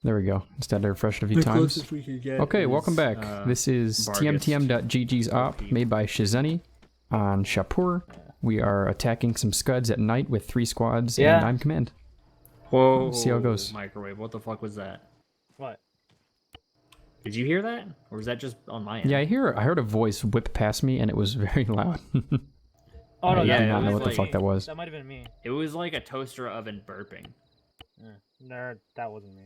There we go. Instead, I refreshed a few The times. closest we could get Okay, is, welcome back. This is tmtm.gg's op, made by Shizeni on Shapur. We are attacking some scuds at night with 3 squads, and I'm command. Whoa. Let's see how it goes. Microwave, what the fuck was that? What? Did you hear that? Or was that just on my end? Yeah, I heard a voice whip past me, and it was very loud. Oh no, I yeah, did not know what the like- fuck that was. That might have been me. It was like a toaster oven burping. No, that wasn't me.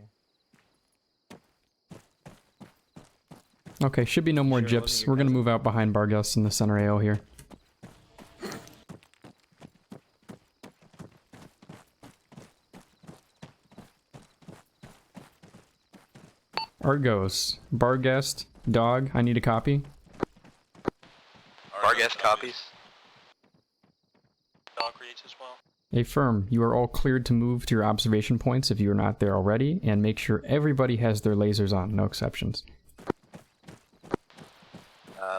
Okay, should be no more Sure, it wasn't gyps. your We're gonna cousin? move out behind Bargus in the center AO here. Argos, Barguest, dog. I need a copy. Barguest copies. Dog reads as well. Affirm. You are all cleared to move to your observation points if you are not there already, and make sure everybody has their lasers on, no exceptions.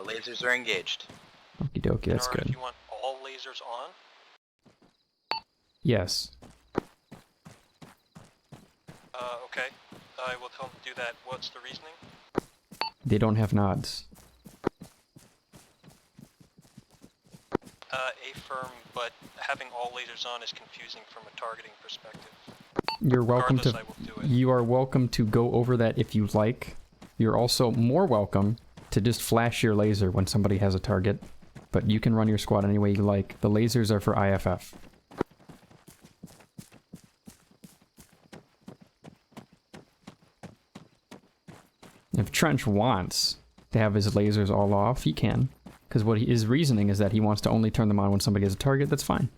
Lasers are engaged. Okie dokie, that's Or if good. you want all lasers on, Yes. okay. I will tell them to do that. What's the reasoning? They don't have nods. Affirm, but having all lasers on is confusing from a targeting perspective. You're welcome to. Regardless, I will do it. You are welcome to go over that if you like. You're also more welcome to just flash your laser when somebody has a target, but you can run your squad any way you like. The lasers are for IFF. If Trench wants to have his lasers all off, he can. Because what his reasoning is that he wants to only turn them on when somebody has a target, that's fine.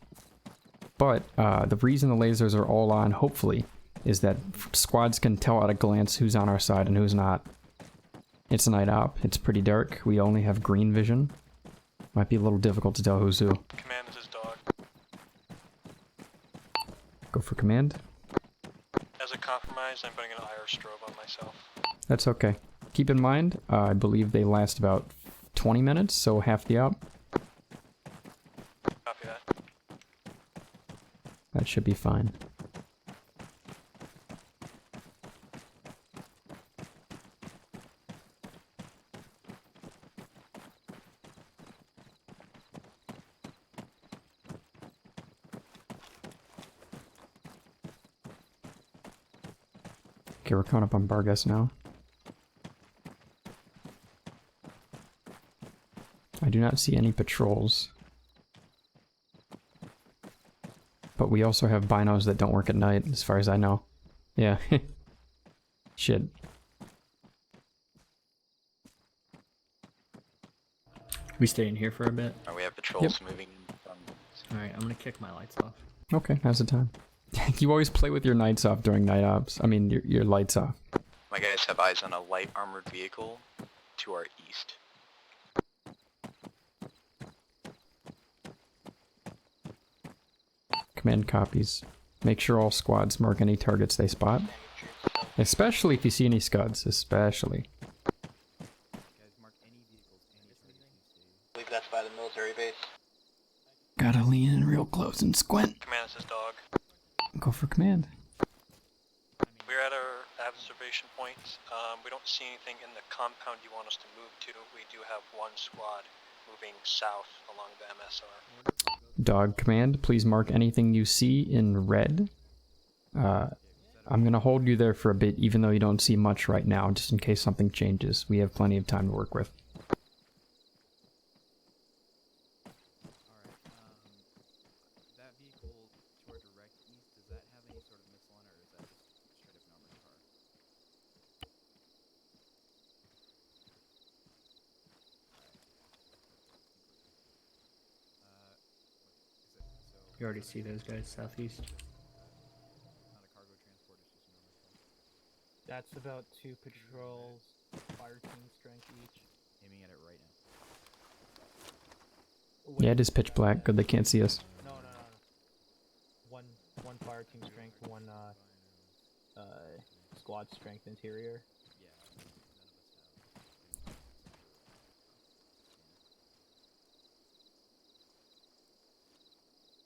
But the reason the lasers are all on, hopefully, is that squads can tell at a glance who's on our side and who's not. It's a night op, it's pretty dark, we only have green vision. Might be a little difficult to tell who's who. Command is his dog. Go for command. As a compromise, I'm putting an IR strobe on myself. That's okay. Keep in mind, I believe they last about 20 minutes, so half the op. Copy that. That should be fine. Okay, we're coming up on Bargus now. I do not see any patrols. But we also have binos that don't work at night, as far as I know. Yeah. Shit. We stay in here for a bit. We have patrols moving from... Alright, I'm gonna kick my lights off. Okay, now's the time. You always play with your nights off during night ops. I mean, your lights off. My guys have eyes on a light armored vehicle to our east. Command copies. Make sure all squads mark any targets they spot. Especially if you see any scuds, especially. I believe that's by the military base. Gotta lean in real close and squint. Command is his dog. Go for command. We're at our observation point. We don't see anything in the compound you want us to move to. We do have one squad moving south along the MSR. Dog command, please mark anything you see in red. I'm gonna hold you there for a bit, even though you don't see much right now, just in case something changes. We have plenty of time to work with. That vehicle to our direct east, does that have any sort of missile on it, or is that just straight up an armored car? You already see those guys southeast. Not a cargo transport, it's just an armored car. That's about 2 patrols, fire team strength each. Aiming at it right now. Yeah, it is pitch black. Good, they can't see us. No. One fire team strength, one squad strength interior. Yeah, none of us have.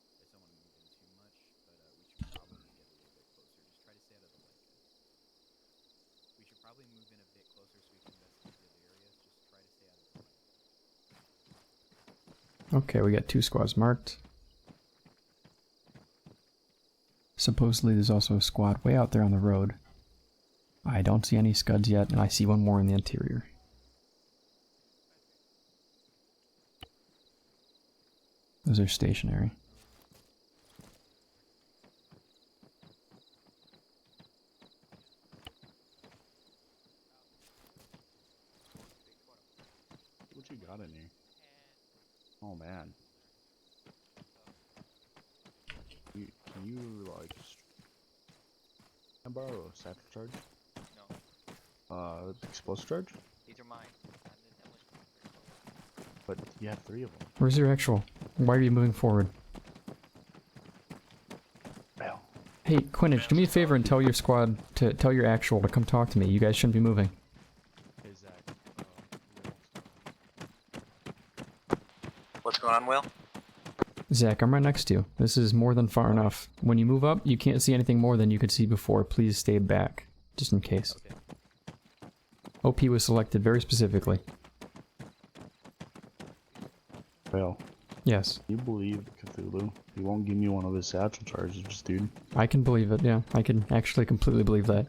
I don't want to move in too much, but we should probably get a little bit closer. Just try to stay out of the light, guys. Okay, we got 2 squads marked. Supposedly there's also a squad way out there on the road. I don't see any scuds yet, and I see one more in the interior. Those are stationary. What you got in here? Oh man. Can you like can I borrow a satchel charge? No. Explosive charge? These are mine. But you have 3 of them. Where's your actual? Why are you moving forward? Well, Hey, Quinnage, do me a favor and tell your squad to tell your actual to come talk to me. You guys shouldn't be moving. hey Zach. What's going on, Will? Zach, I'm right next to you. This is more than far enough. When you move up, you can't see anything more than you could see before. Please stay back, just in case. Okay. OP was selected very specifically. Well, Yes, you believe Cthulhu? He won't give me one of his satchel charges, dude. I can believe it, yeah. I can actually completely believe that.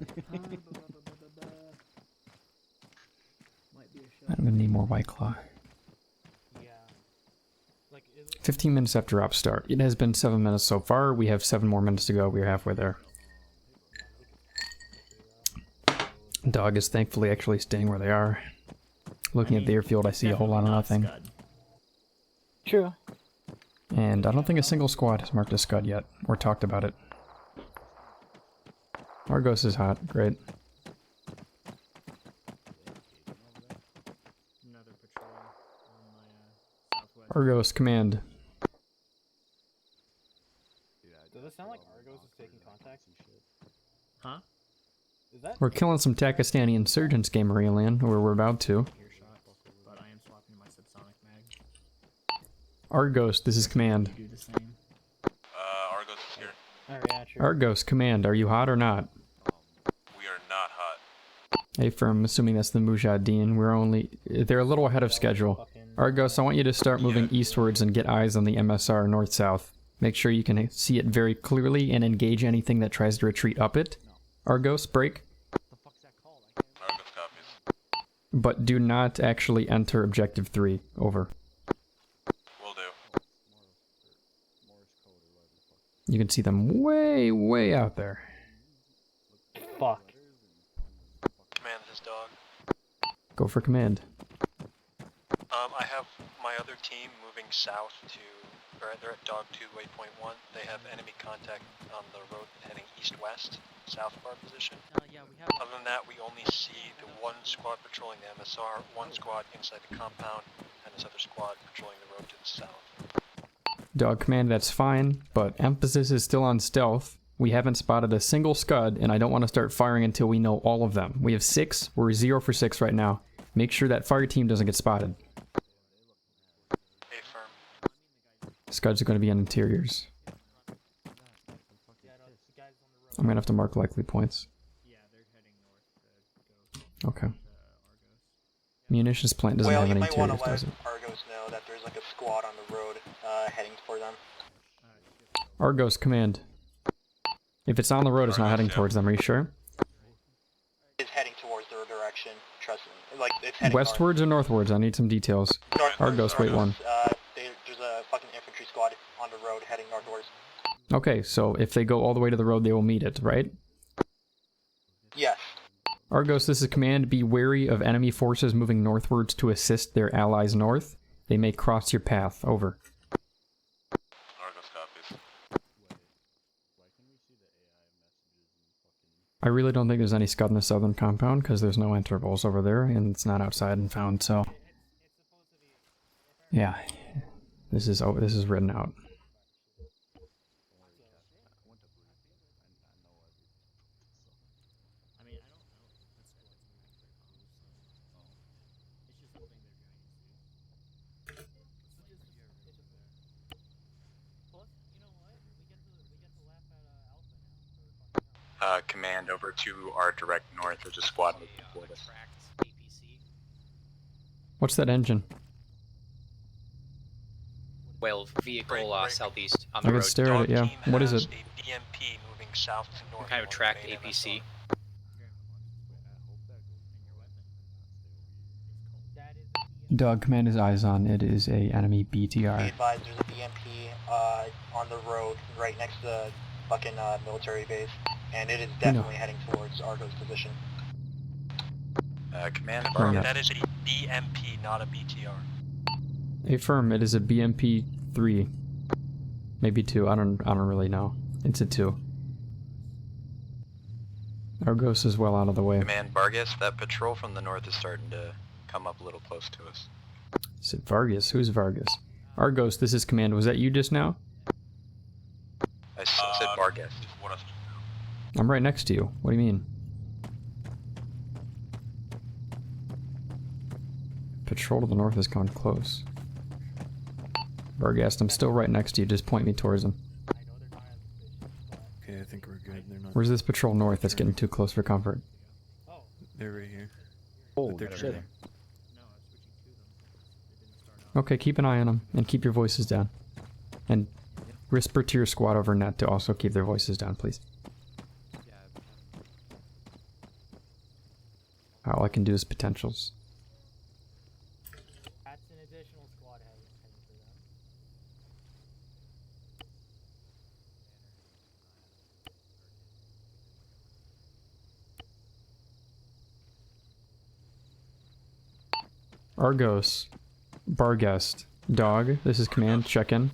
I'm gonna need more White Claw. Yeah. Like, is 15 minutes after op start. It has been 7 minutes so far. We have 7 more minutes to go. We're halfway there. Dog is thankfully actually staying where they are. Looking at the airfield, I see a whole lot of nothing. True. And I don't think a single squad has marked a scud yet, or talked about it. Argos is hot, great. Another patrol on my southwest. Argos, command. Does it sound like Argos is taking contact? Huh? Is that? We're killing some Takistani insurgents, Gamer Alien, or we're about to. Earshot, but I am swapping my subsonic mag. Argos, this is command. Do the same. Argos is here. Oh yeah, true. Argos, command, are you hot or not? We are not hot. A firm, assuming that's the Mujahideen. They're a little ahead of schedule. Argos, I want you to start moving eastwards and get eyes on the MSR north-south. Make sure you can see it very clearly and engage anything that tries to retreat up it. Argos, break. Argos copies. But do not actually enter objective 3. Over. Will do. You can see them way, way out there. Fuck. Command this dog. Go for command. I have my other team moving south to, or they're at dog 2 waypoint 1. They have enemy contact on the road heading east-west, south of our position. Yeah, we have. Other than that, we only see the 1 squad patrolling the MSR, 1 squad inside the compound, and this other squad patrolling the road to the south. Dog command, that's fine, but emphasis is still on stealth. We haven't spotted a single scud, and I don't want to start firing until we know all of them. We have 6, we're 0 for 6 right now. Make sure that fire team doesn't get spotted. Affirm. Scuds are going to be on interiors. I'm going to have to mark likely points. Yeah, they're heading north to go Okay. to Argos. Munitions plant doesn't Well, have you any might want interiors, to does let it? Argos know that there's like a squad on the road heading for them. Argos, command. If it's on the road, it's not heading towards them, are you sure? It's heading towards their direction. Trust me. Like it's heading Westwards or northwards? I need some details. northwards. Argos, wait one. There's a fucking infantry squad on the road heading northwards. Okay, so if they go all the way to the road, they will meet it, right? Yes. Argos, this is command. Be wary of enemy forces moving northwards to assist their allies north. They may cross your path. Over. Argos copies. I really don't think there's any scud in the southern compound because there's no intervals over there and it's not outside and found, so... Yeah. This is written out. I mean, I don't know. That's cool. It's moving very close. It's just something they're going to see. Plus, you know what? We get to laugh at Alpha now for fucking up. Command over to our direct north. There's a squad moving toward us. What's that engine? Well, vehicle Break. southeast on I the could road. stare at Dog it, yeah. team What is has it? a BMP moving south to north. Kind of along the tracked main APC. MSR. That is a BM. Doug, command his eyes on. It is a enemy Be BTR. advised, there's a BMP on the road right next to the fucking military base, and it is definitely heading towards Argo's position. Command Right. Bargus. That is a BMP, not a BTR. Affirm, it is a BMP 3. Maybe 2, I don't really know. It's a 2. Argos is well out of the way. Command Bargus, that patrol from the north is starting to come up a little close to us. Is it Vargas? Who's Vargas? Argos, this is command. Was that you just now? I said Bargus. What else? I'm right next to you. What do you mean? Patrol to the north has gone close. Vargas, I'm still right next to you. Just point me towards him. I know they're not as suspicious, but Okay, I think we're good. They're not. Where's this patrol north that's getting too close for comfort? oh, They're right here. Oh, But they're shit. turning. No, I was switching to them since it didn't start off. Okay, keep an eye on them and keep your voices down. And whisper to your squad over net to also keep their voices down, please. Yeah, All I can do is potentials. that's an additional squad heading for them. Argos. Barguest. Dog, this is command. Check in.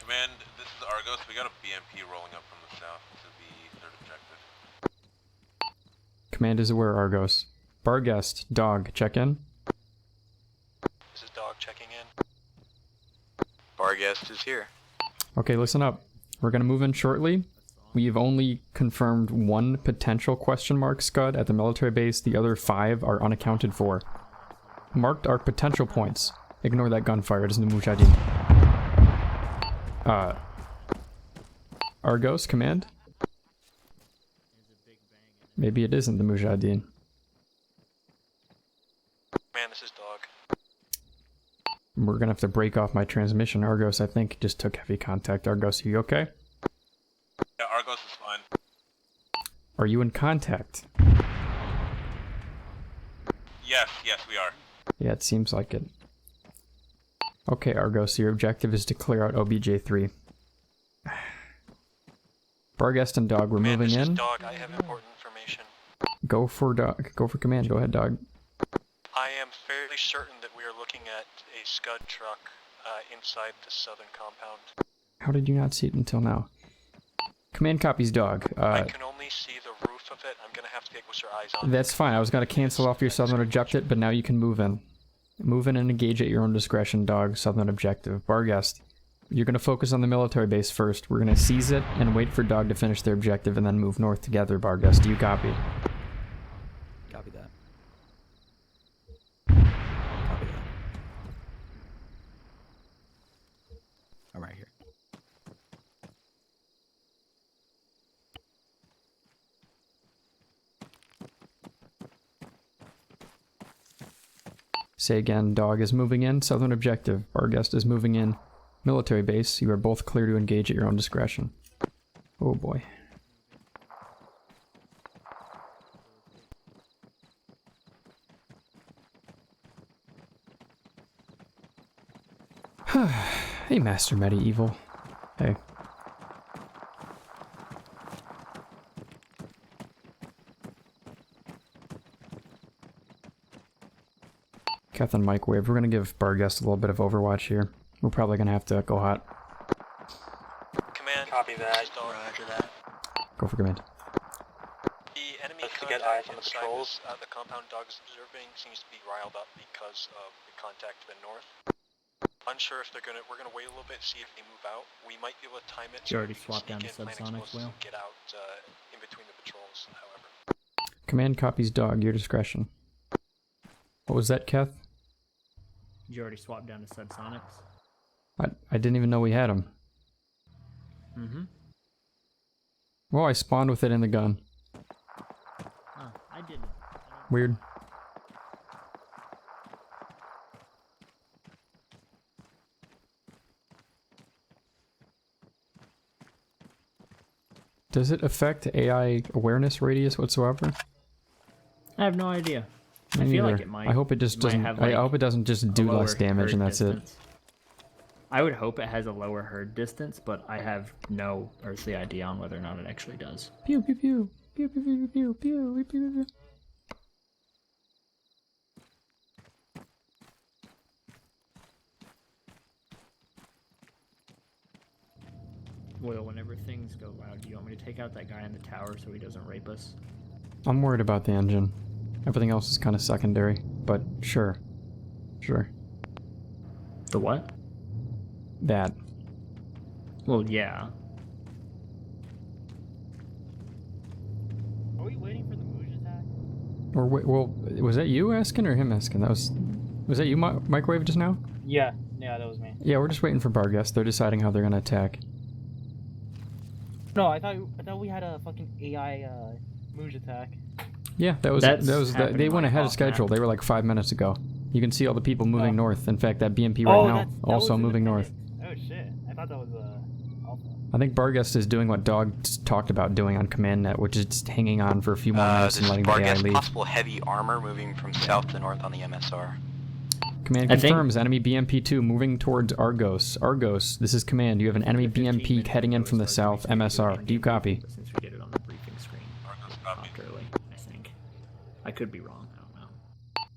Command, this is Argos. We got a BMP rolling up from the south to the third objective. Command is aware, Argos. Barguest. Dog, check in. This is Dog checking in. Bargus is here. Okay, listen up. We're gonna move in shortly. We've only confirmed 1 potential question mark scud at the military base. The other 5 are unaccounted for. Marked are potential points. Ignore that gunfire. It isn't the Mujahideen. Argos, command? Maybe it isn't the Mujahideen. Man, this is Dog. We're gonna have to break off my transmission. Argos, I think, just took heavy contact. Argos, are you okay? Yeah, Argos is fine. Are you in contact? Yes, we are. Yeah, it seems like it. Okay, Argos, your objective is to clear out OBJ3. Barguest and Dog, we're Man, moving this in. is Dog. I have important information. Go for Dog. Go for command. Go ahead, Dog. I am fairly certain that we are looking at a Scud truck inside the southern compound. How did you not see it until now? Command copies, Dog. I can only see the roof of it. I'm gonna have to get closer eyes on it. That's fine. I was gonna cancel off your southern objective, but now you can move in. Move in and engage at your own discretion, Dog. Southern objective. Barguest, you're gonna focus on the military base first. We're gonna seize it and wait for Dog to finish their objective and then move north together, Barguest. Do you copy? Copy that. Copy that. I'm right here. Say again, Dog is moving in. Southern objective. Barguest is moving in. Military base. You are both clear to engage at your own discretion. Oh boy. Hey, Master Medieval. Hey. Keth and Microwave, we're gonna give Barguest a little bit of Overwatch here. We're probably gonna have to go hot. Command. Copy that. This is Dog. Roger that. Go for command. The enemy Let's get contact eyes on the inside patrols. the compound Dog is observing seems to be riled up because of the contact to the north. Unsure if we're gonna wait a little bit, see if they move out. We might be able to time it. You already we can swapped down sneak to in, plant subsonics, explosives, Will? and get out in between the patrols. However, Command copies Dog, your discretion. What was that, Keth? Did you already swap down to subsonics? I didn't even know we had them. Mm-hmm. Well, I spawned with it in the gun. Oh, I didn't. Weird. Does it affect AI awareness radius whatsoever? I have no idea. Me I feel like neither. it might. I hope it just might doesn't. have, I like, hope it doesn't just a do lower less damage and herd that's it. distance. I would hope it has a lower herd distance, but I have no earthly idea on whether or not it actually does. Pew pew pew pew pew pew pew pew pew pew. Well, whenever things go loud, do you want me to take out that guy in the tower so he doesn't rape us? I'm worried about the engine. Everything else is kind of secondary, but sure. Sure. The what? That. Well, yeah. Are we waiting for the Mooj attack? Or wait, well, was that you asking or him asking? Was that you, Microwave, just now? Yeah, that was me. Yeah, we're just waiting for Barguest. They're deciding how they're gonna attack. No, I thought we had a fucking AI Mooj attack. Yeah, they went ahead of schedule. They were like 5 minutes ago. You can see all the people moving north. In fact, that BMP right now also moving north. Oh shit! I thought that was Alpha. I think Barguest is doing what Dog talked about doing on CommandNet, which is just hanging on for a few more minutes and letting the AI leave. Possible heavy armor moving from south to north on the MSR. Command confirms enemy BMP-2 moving towards Argos. Argos, this is Command. You have an enemy BMP heading in from the south, MSR. Do you copy? Since we get it on the briefing screen. Early, I think. I could be wrong. I don't know.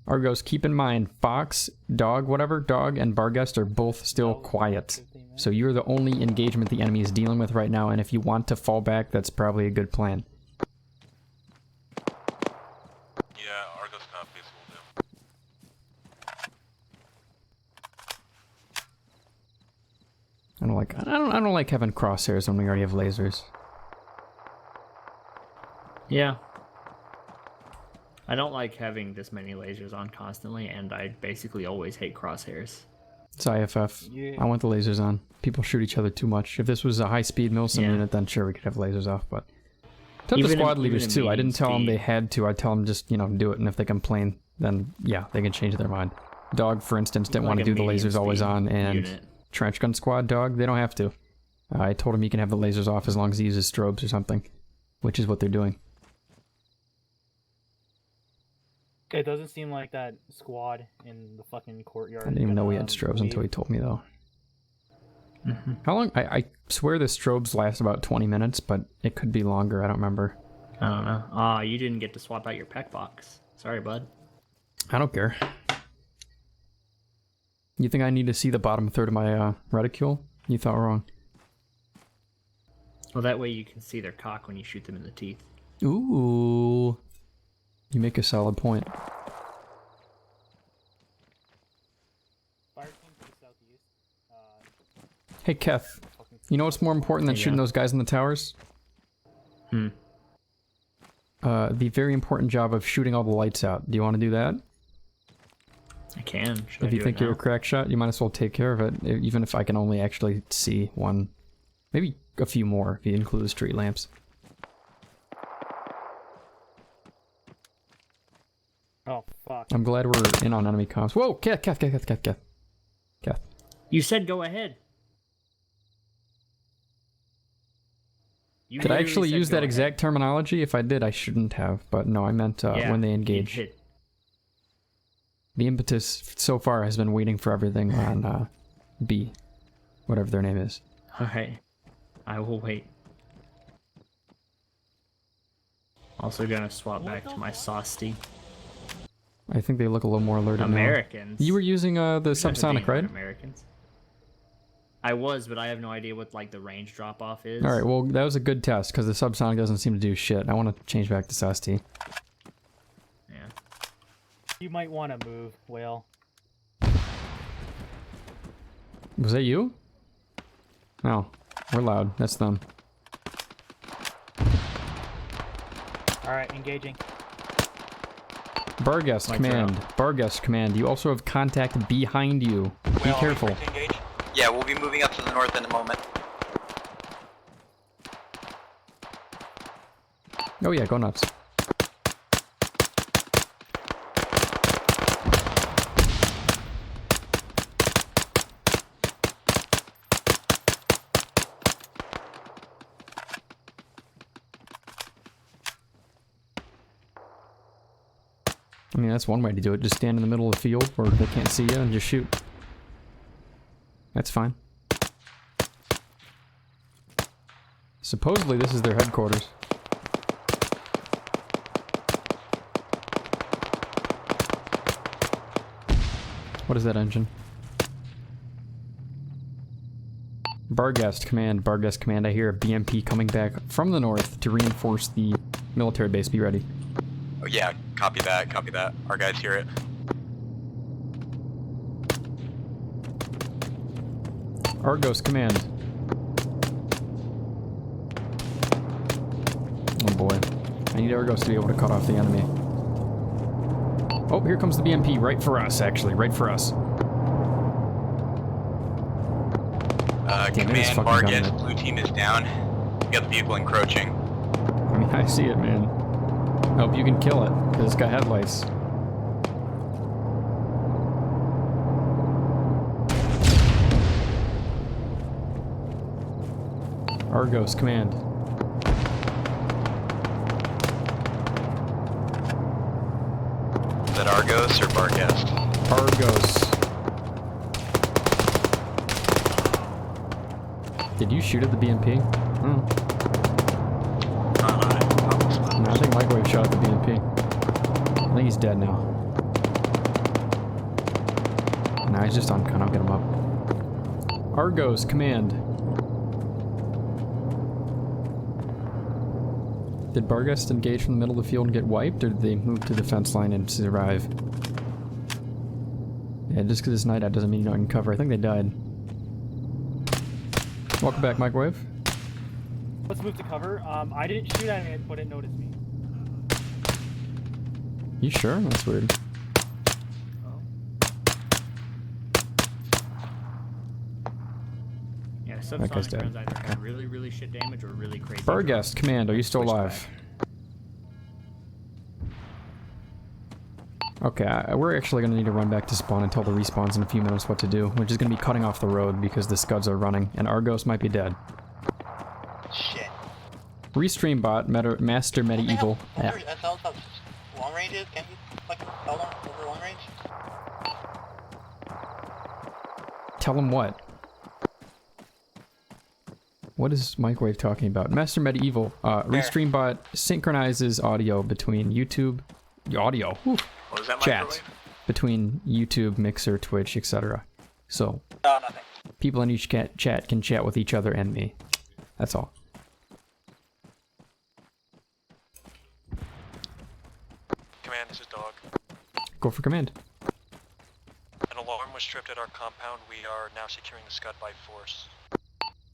Argos, keep in mind, Fox, Dog, and Barguest are both still quiet. So you're the only engagement the enemy is dealing with right now, and if you want to fall back, that's probably a good plan. Yeah, Argos copies will do. I don't like having crosshairs when we already have lasers. Yeah. I don't like having this many lasers on constantly, and I basically always hate crosshairs. It's IFF. Yeah. I want the lasers on. People shoot each other too much. If this was a high-speed milsim unit, then sure, we could have lasers off, but... Tell the squad leaders too. I didn't tell them they had to. I tell them just, do it, and if they complain, then, yeah, they can change their mind. Dog, for instance, didn't want to do the lasers always on, and Trench Gun Squad, Dog, they don't have to. I told him he can have the lasers off as long as he uses strobes or something, which is what they're doing. It doesn't seem like that squad in the fucking courtyard. I didn't even know we had strobes until he told me, though. How long? I swear the strobes last about 20 minutes, but it could be longer. I don't remember. I don't know. You didn't get to swap out your PEC box. Sorry, bud. I don't care. You think I need to see the bottom third of my reticule? You thought wrong. Well, that way you can see their cock when you shoot them in the teeth. Ooh. You make a solid point. Fire team to the southeast. Hey, Keth. You know what's more important than shooting those guys in the towers? The very important job of shooting all the lights out. Do you want to do that? I can. If you think you're a crack shot, you might as well take care of it, even if I can only actually see one. Maybe a few more, if you include the street lamps. Oh, fuck. I'm glad we're in on enemy comms. Whoa! Keth. You said go ahead. Did I actually use that exact terminology? If I did, I shouldn't have. But no, I meant when they engage. The impetus so far has been waiting for everything on B. Whatever their name is. Alright. I will wait. Also gonna swap back to my Saucy. I think they look a little more alerted Americans. now. You were using the subsonic, right? Americans. I was, but I have no idea what like the range drop off is. Alright, well that was a good test, because the subsonic doesn't seem to do shit. I want to change back to SAST. Yeah. You might want to move, Whale. Was that you? Oh, we're loud. That's them. Alright, engaging. Barguest command. Barguest command. You also have contact behind you. Be careful. Yeah, we'll be moving up to the north in a moment. Oh yeah, go nuts. I mean, that's one way to do it. Just stand in the middle of the field where they can't see you and just shoot. That's fine. Supposedly this is their headquarters. What is that engine? Barghest command, I hear a BMP coming back from the north to reinforce the military base. Be ready. Oh yeah, copy that, copy that. Our guys hear it. Argos command. Oh boy. I need Argos to be able to cut off the enemy. Oh, here comes the BMP, right for us, actually, right for us. Command, Barghest, blue team is down. We got the vehicle encroaching. I mean, I see it, man. I hope you can kill it, because it's got headlights. Argos, command. Is that Argos or Barghest? Argos. Did you shoot at the BMP? Hmm. No, I think Microwave shot at the BMP. I think he's dead now. Nah, he's just on kind of get him up. Argos, command. Did Barghest engage from the middle of the field and get wiped, or did they move to the fence line and survive? Yeah, just because it's night out doesn't mean you're not in cover. I think they died. Welcome back, Microwave. Let's move to cover. I didn't shoot at it, but it noticed me. You sure? That's weird. Yeah, That guy's subsonic dead. rounds either have really, really shit damage or really crazy. Barghest, command, are you still alive? Okay, we're actually going to need to run back to spawn and tell the respawns in a few minutes what to do. We're just going to be cutting off the road because the scuds are running, and Argos might be dead. Shit. Restream bot, Master Medieval. Yeah. That's how long range is? Can't you fucking tell them over long range? Tell him what? What is Microwave talking about? Master Medieval. Restream bot synchronizes audio between YouTube... Audio. Whew. What was that, Chat. Microwave? Between YouTube, Mixer, Twitch, etc. So, Nothing. people in each chat can chat with each other and me. That's all. Command, this is Dog. Go for command. An alarm was tripped at our compound. We are now securing the scud by force.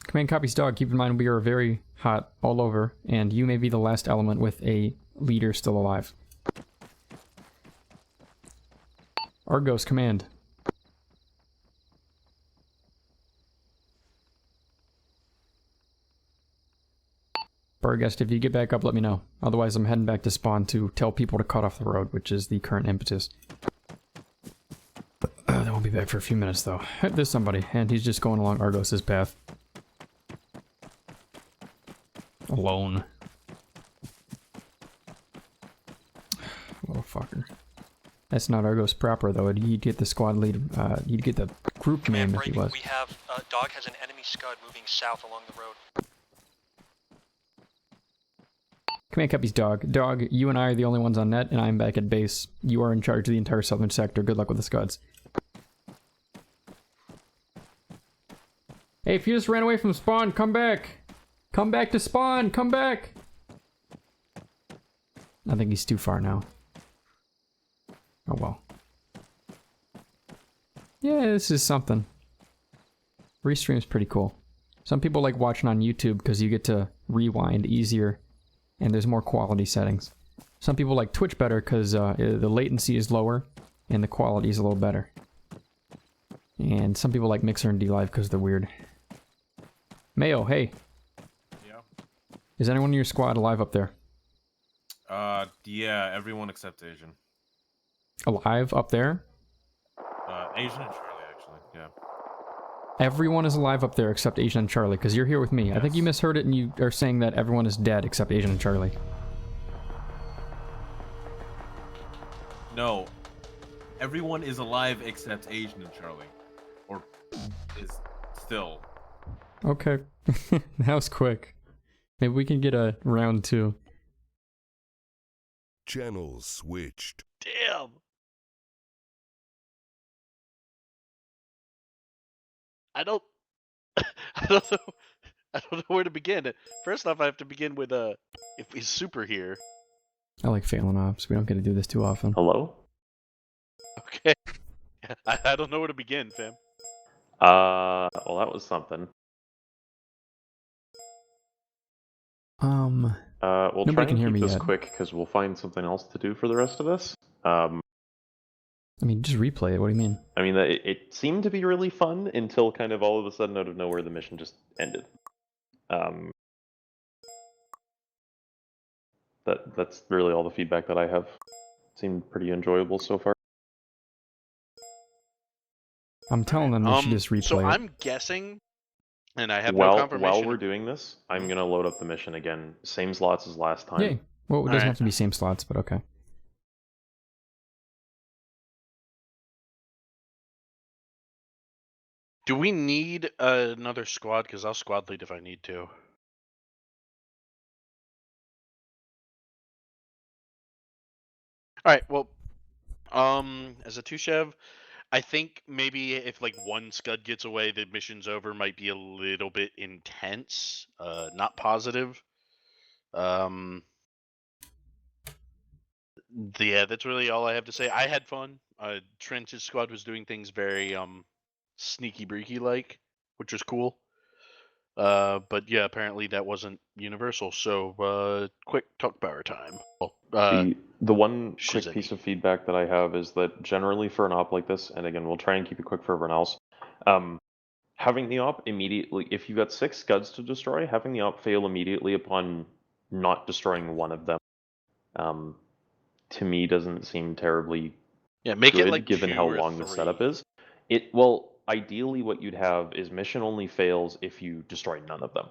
Command copies dog. Keep in mind we are very hot all over, and you may be the last element with a leader still alive. Argos, command. Barghest, if you get back up, let me know. Otherwise, I'm heading back to spawn to tell people to cut off the road, which is the current impetus. They won't be back for a few minutes, though. There's somebody, and he's just going along Argos's path. Alone. Little fucker. That's not Argos proper, though. He'd get the squad lead, he'd get the group name if he was. We have, Dog has an enemy scud moving south along the road. Command copies dog. Dog, you and I are the only ones on net, and I'm back at base. You are in charge of the entire southern sector. Good luck with the scuds. Hey, if you just ran away from spawn, come back! Come back to spawn! Come back! I think he's too far now. Oh well. Yeah, this is something. Restream's pretty cool. Some people like watching on YouTube because you get to rewind easier and there's more quality settings. Some people like Twitch better because the latency is lower and the quality is a little better. And some people like Mixer and dlive because they're weird. Mayo, hey. Yeah. Is anyone in your squad alive up there? Yeah, everyone except Asian. Alive up there? Asian and Charlie, actually, yeah. Everyone is alive up there except Asian and Charlie, because you're here with me. Yes. I think you misheard it and you are saying that everyone is dead except Asian and Charlie. No. Everyone is alive except Asian and Charlie. Or is still. Okay. That was quick. Maybe we can get a round 2. Channel switched. Damn. I don't I don't know. I don't know where to begin. First off, I have to begin with if he's super here. I like failing ops. We don't get to do this too often. Hello? Okay. I don't know where to begin, fam. Well, that was something. We'll try and keep this quick because we'll find something else to do for the rest of this. I mean, just replay it. What do you mean? I mean, it seemed to be really fun until kind of all of a sudden, out of nowhere, the mission just ended. That's really all the feedback that I have. Seemed pretty enjoyable so far. I'm telling them they should just replay So it. I'm guessing, and I have no confirmation. While we're doing this, I'm gonna load up the mission again. Same slots as last time. Yay. Well, it doesn't have to be same slots, but okay. Do we need another squad? Because I'll squad lead if I need to. All right. Well, as a Tushev, I think maybe if like one scud gets away, the mission's over. Might be a little bit intense. Not positive. Yeah, that's really all I have to say. I had fun. Trench's squad was doing things very sneaky breaky like, which was cool. But yeah, apparently that wasn't universal. So quick talk power time. The one quick Shizeni. piece of feedback that I have is that generally for an op like this, and again we'll try and keep it quick for everyone else, having the op immediately, if you got 6 scuds to destroy, having the op fail immediately upon not destroying one of them, to me doesn't seem terribly make good, it like given 2 how or long the 3. setup is. Well, ideally what you'd have is mission only fails if you destroy none of them.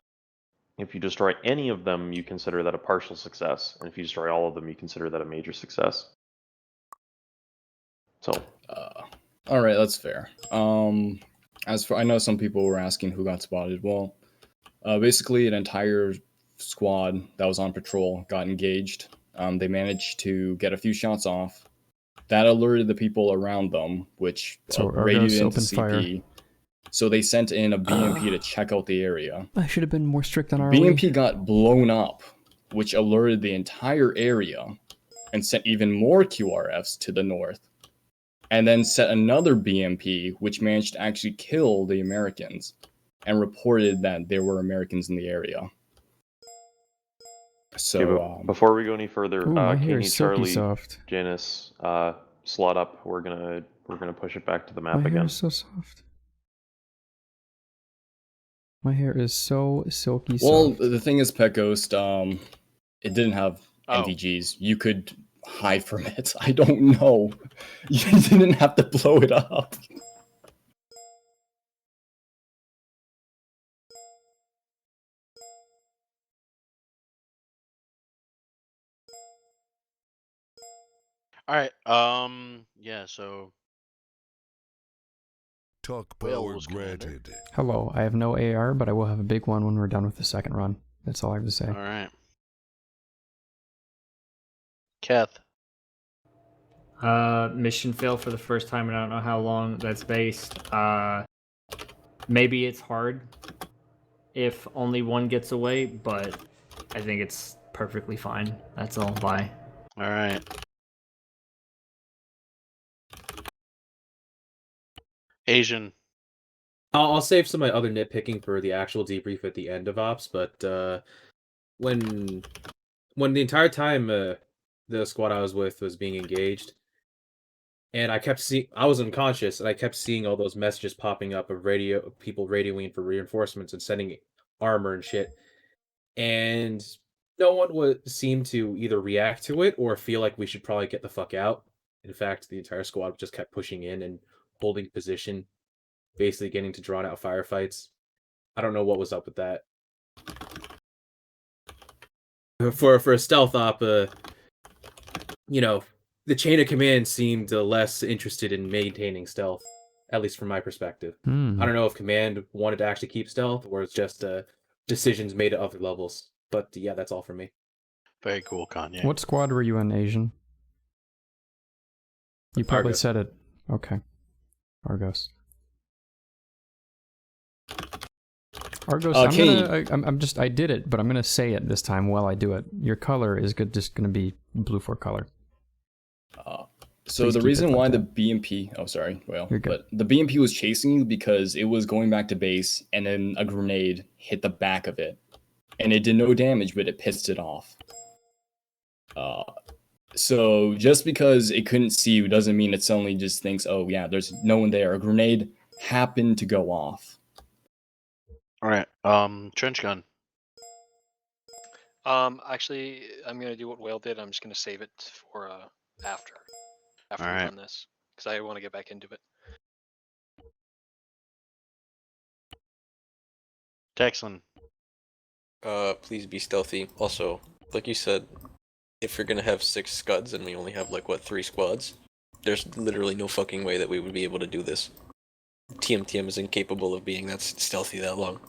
If you destroy any of them, you consider that a partial success, and if you destroy all of them, you consider that a major success. So, all right, that's fair. As for, I know some people were asking who got spotted. Well, basically an entire squad that was on patrol got engaged. They managed to get a few shots off. That alerted the people around them, which radioed into CP. Fire. So they sent in a BMP to check out the area. I should have been more strict on our BMP got blown up, which alerted the entire area and sent even more QRFs to the north. And then set another BMP, which managed to actually kill the Americans and reported that there were Americans in the area. So, okay, before we go any further, Kenny, Charlie, soft. Janice, slot up. We're gonna push it back to the map My again. hair is so soft. My hair is so silky soft. Well, the thing is, Pet Ghost, it didn't have NVGs. You could hide from it. I don't know. You didn't have to blow it up. All right. Yeah. So. Talk power granted. Hello. I have no AR, but I will have a big one when we're done with the second run. That's all I have to say. All right. Kath. Mission fail for the first time, and I don't know how long that's based. Maybe it's hard if only one gets away, but I think it's perfectly fine. That's all. Bye. All right. Asian. I'll save some of my other nitpicking for the actual debrief at the end of ops, but when the entire time the squad I was with was being engaged, and I was unconscious, and I kept seeing all those messages popping up of people radioing for reinforcements and sending armor and shit, and no one would seem to either react to it or feel like we should probably get the fuck out. In fact, the entire squad just kept pushing in and holding position, basically getting to drawn out firefights. I don't know what was up with that. For a stealth op, the chain of command seemed less interested in maintaining stealth, at least from my perspective. I don't know if command wanted to actually keep stealth, or it's just decisions made at other levels. But yeah, that's all for me. Very cool, Kanye. What squad were you in, Asian? You probably Argos. said it. Okay. Argos. Argos, I did it, but I'm gonna say it this time while I do it. Your color is just gonna be blue for color. So Please the keep reason it why like the that. BMP, oh sorry, well, You're good. but the BMP was chasing you because it was going back to base and then a grenade hit the back of it. And it did no damage, but it pissed it off. So just because it couldn't see you doesn't mean it suddenly just thinks, oh yeah, there's no one there. A grenade happened to go off. Alright, trench gun. Actually, I'm gonna do what Whale did. I'm just gonna save it for after we Alright. run this, because I want to get back into it. Texan. Please be stealthy. Also, like you said, if you're gonna have 6 scuds and we only have like what 3 squads, there's literally no fucking way that we would be able to do this. TMTM is incapable of being that stealthy that long.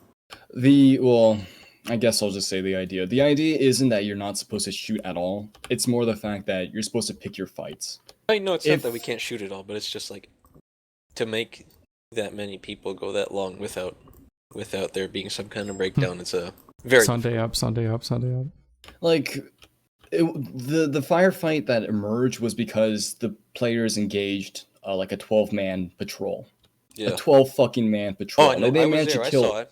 Well, I guess I'll just say the idea. The idea isn't that you're not supposed to shoot at all. It's more the fact that you're supposed to pick your fights. I know it's not that we can't shoot at all, but it's just like to make that many people go that long without there being some kind of breakdown. It's a very Sunday up. Like the firefight that emerged was because the players engaged like a 12-man patrol. Yeah. A 12 fucking man patrol. Oh, I know. They I was managed there. to I kill. saw it.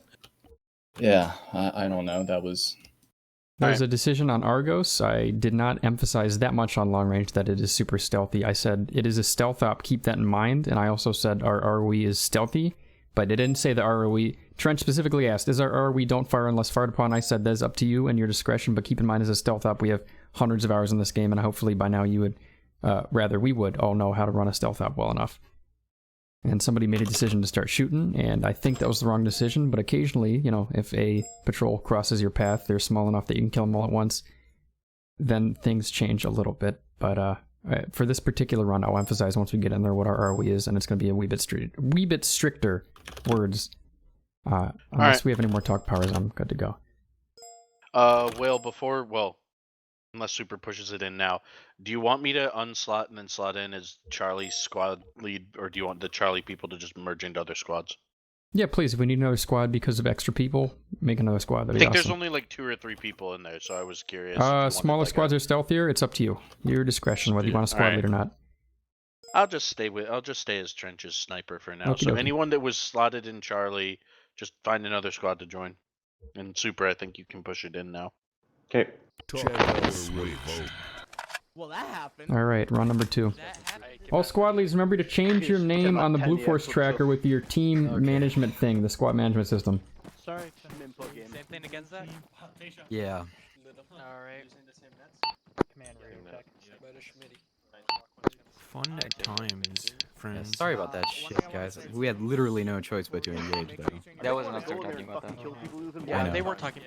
Yeah, I don't know. That was. There was a decision on Argos. I did not emphasize that much on long range that it is super stealthy. I said it is a stealth op, keep that in mind, and I also said our ROE is stealthy, but it didn't say the ROE. Trent specifically asked, is our ROE don't fire unless fired upon? I said that's up to you and your discretion, but keep in mind as a stealth op, we have hundreds of hours in this game, and hopefully by now you would, we would all know how to run a stealth op well enough. And somebody made a decision to start shooting, and I think that was the wrong decision, but occasionally, you know, if a patrol crosses your path, they're small enough that you can kill them all at once, then things change a little bit. But for this particular run, I'll emphasize once we get in there what our ROE is, and it's going to be a wee bit stricter words. Unless we have any more talk powers, I'm good to go. Unless Super pushes it in now, do you want me to unslot and then slot in as Charlie's squad lead, or do you want the Charlie people to just merge into other squads? Yeah, please, if we need another squad because of extra people, make another squad. That'd I be think awesome. there's only like 2 or 3 people in there, so I was curious. Smaller squads are stealthier, it's up to you. Your discretion whether you want a squad lead or not. I'll just stay as Trench's sniper for now. Okie So dokie. anyone that was slotted in Charlie, just find another squad to join. And Super, I think you can push it in now. Okay. Well, that happened. Alright, round number 2. All squad leads, remember to change your name on the Blue Force tracker with your team management thing, the squad management system. Sorry, same thing against that? Yeah. Alright. Command check. Fun at times, friends. Sorry about that shit, guys. We had literally no choice but to engage, though. That wasn't us they were talking about that. I know. They were talking.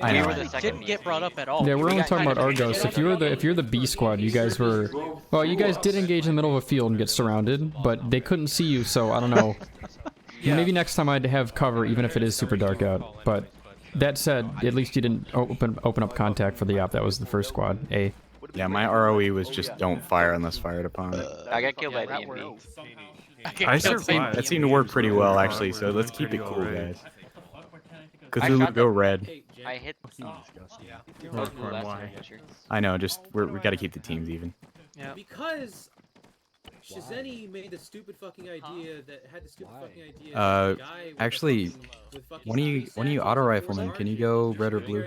I know. It didn't get brought up at all. Yeah, we're only talking about Argos. If you're the B squad, you guys were, well, you guys did engage in the middle of a field and get surrounded, but they couldn't see you, so I don't know. Maybe next time I'd have cover, even if it is super dark out. But that said, at least you didn't open up contact for the op. That was the first squad. A. Yeah, my ROE was just don't fire unless fired upon. I got killed by DMB. I survived. That seemed to work pretty well, actually, so let's keep it cool, guys. Cthulhu, go red. I hit. I know, just we gotta keep the teams even. Yeah. Because Shizeni made the stupid fucking idea that had the stupid fucking idea. That the guy with Actually, one of you auto riflemen, can you go red or blue?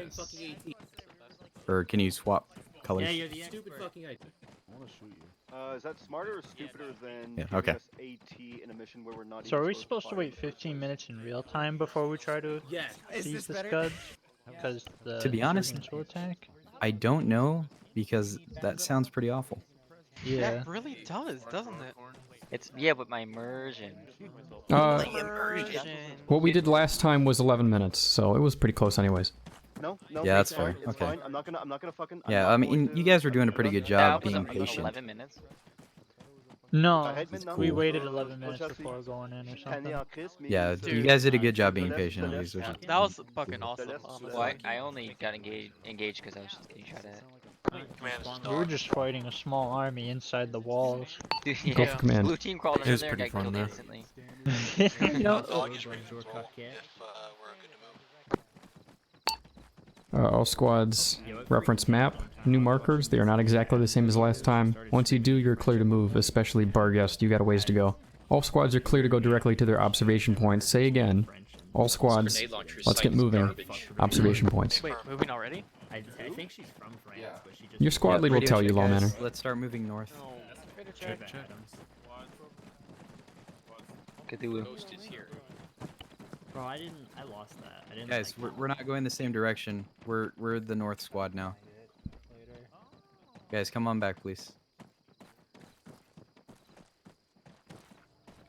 Or can you swap colors? Yeah, you're the stupid fucking idea. I want to shoot you. Is that smarter or stupider than Yeah, okay. AT in a mission where we're not? So are we supposed to wait 15 minutes in real time before we try to seize the scuds? Because To be honest, attack? I don't know, because that sounds pretty awful. Yeah. That really does, doesn't it? It's but my immersion. What we did last time was 11 minutes, so it was pretty close anyways. No, no. Yeah, it's that's fair. fine, It's Okay. fine. I'm not gonna fucking. I'm Yeah, not I going mean, to- you guys were doing a pretty good job was being a- patient. 11 minutes. I No, had That's maintenant, we cool. waited 11 minutes before going in or something. Yeah, you guys did a good job being patient at least. Which is That was fucking awesome. Well, I only got engaged because I was just getting shot at. We were just fighting a small army inside the walls. Go for command. Blue team crawled It under was there and pretty got fun killed there. instantly. You know, Dog is ready to roll if we're good to move. All squads reference map. New markers. They are not exactly the same as last time. Once you do, you're clear to move, especially Barguest. You got a ways to go. All squads are clear to go directly to their observation points. Say again. All squads, let's get moving. Observation points. Wait, moving already? I think she's from France, but she just. Your squad leader will radio tell you, check, Low guys. Manor. Let's start moving north. Cthulhu. Ghost is here. Bro, I lost that. I didn't. Guys, like, we're not going the same direction. We're the north squad now. Guys, come on back, please.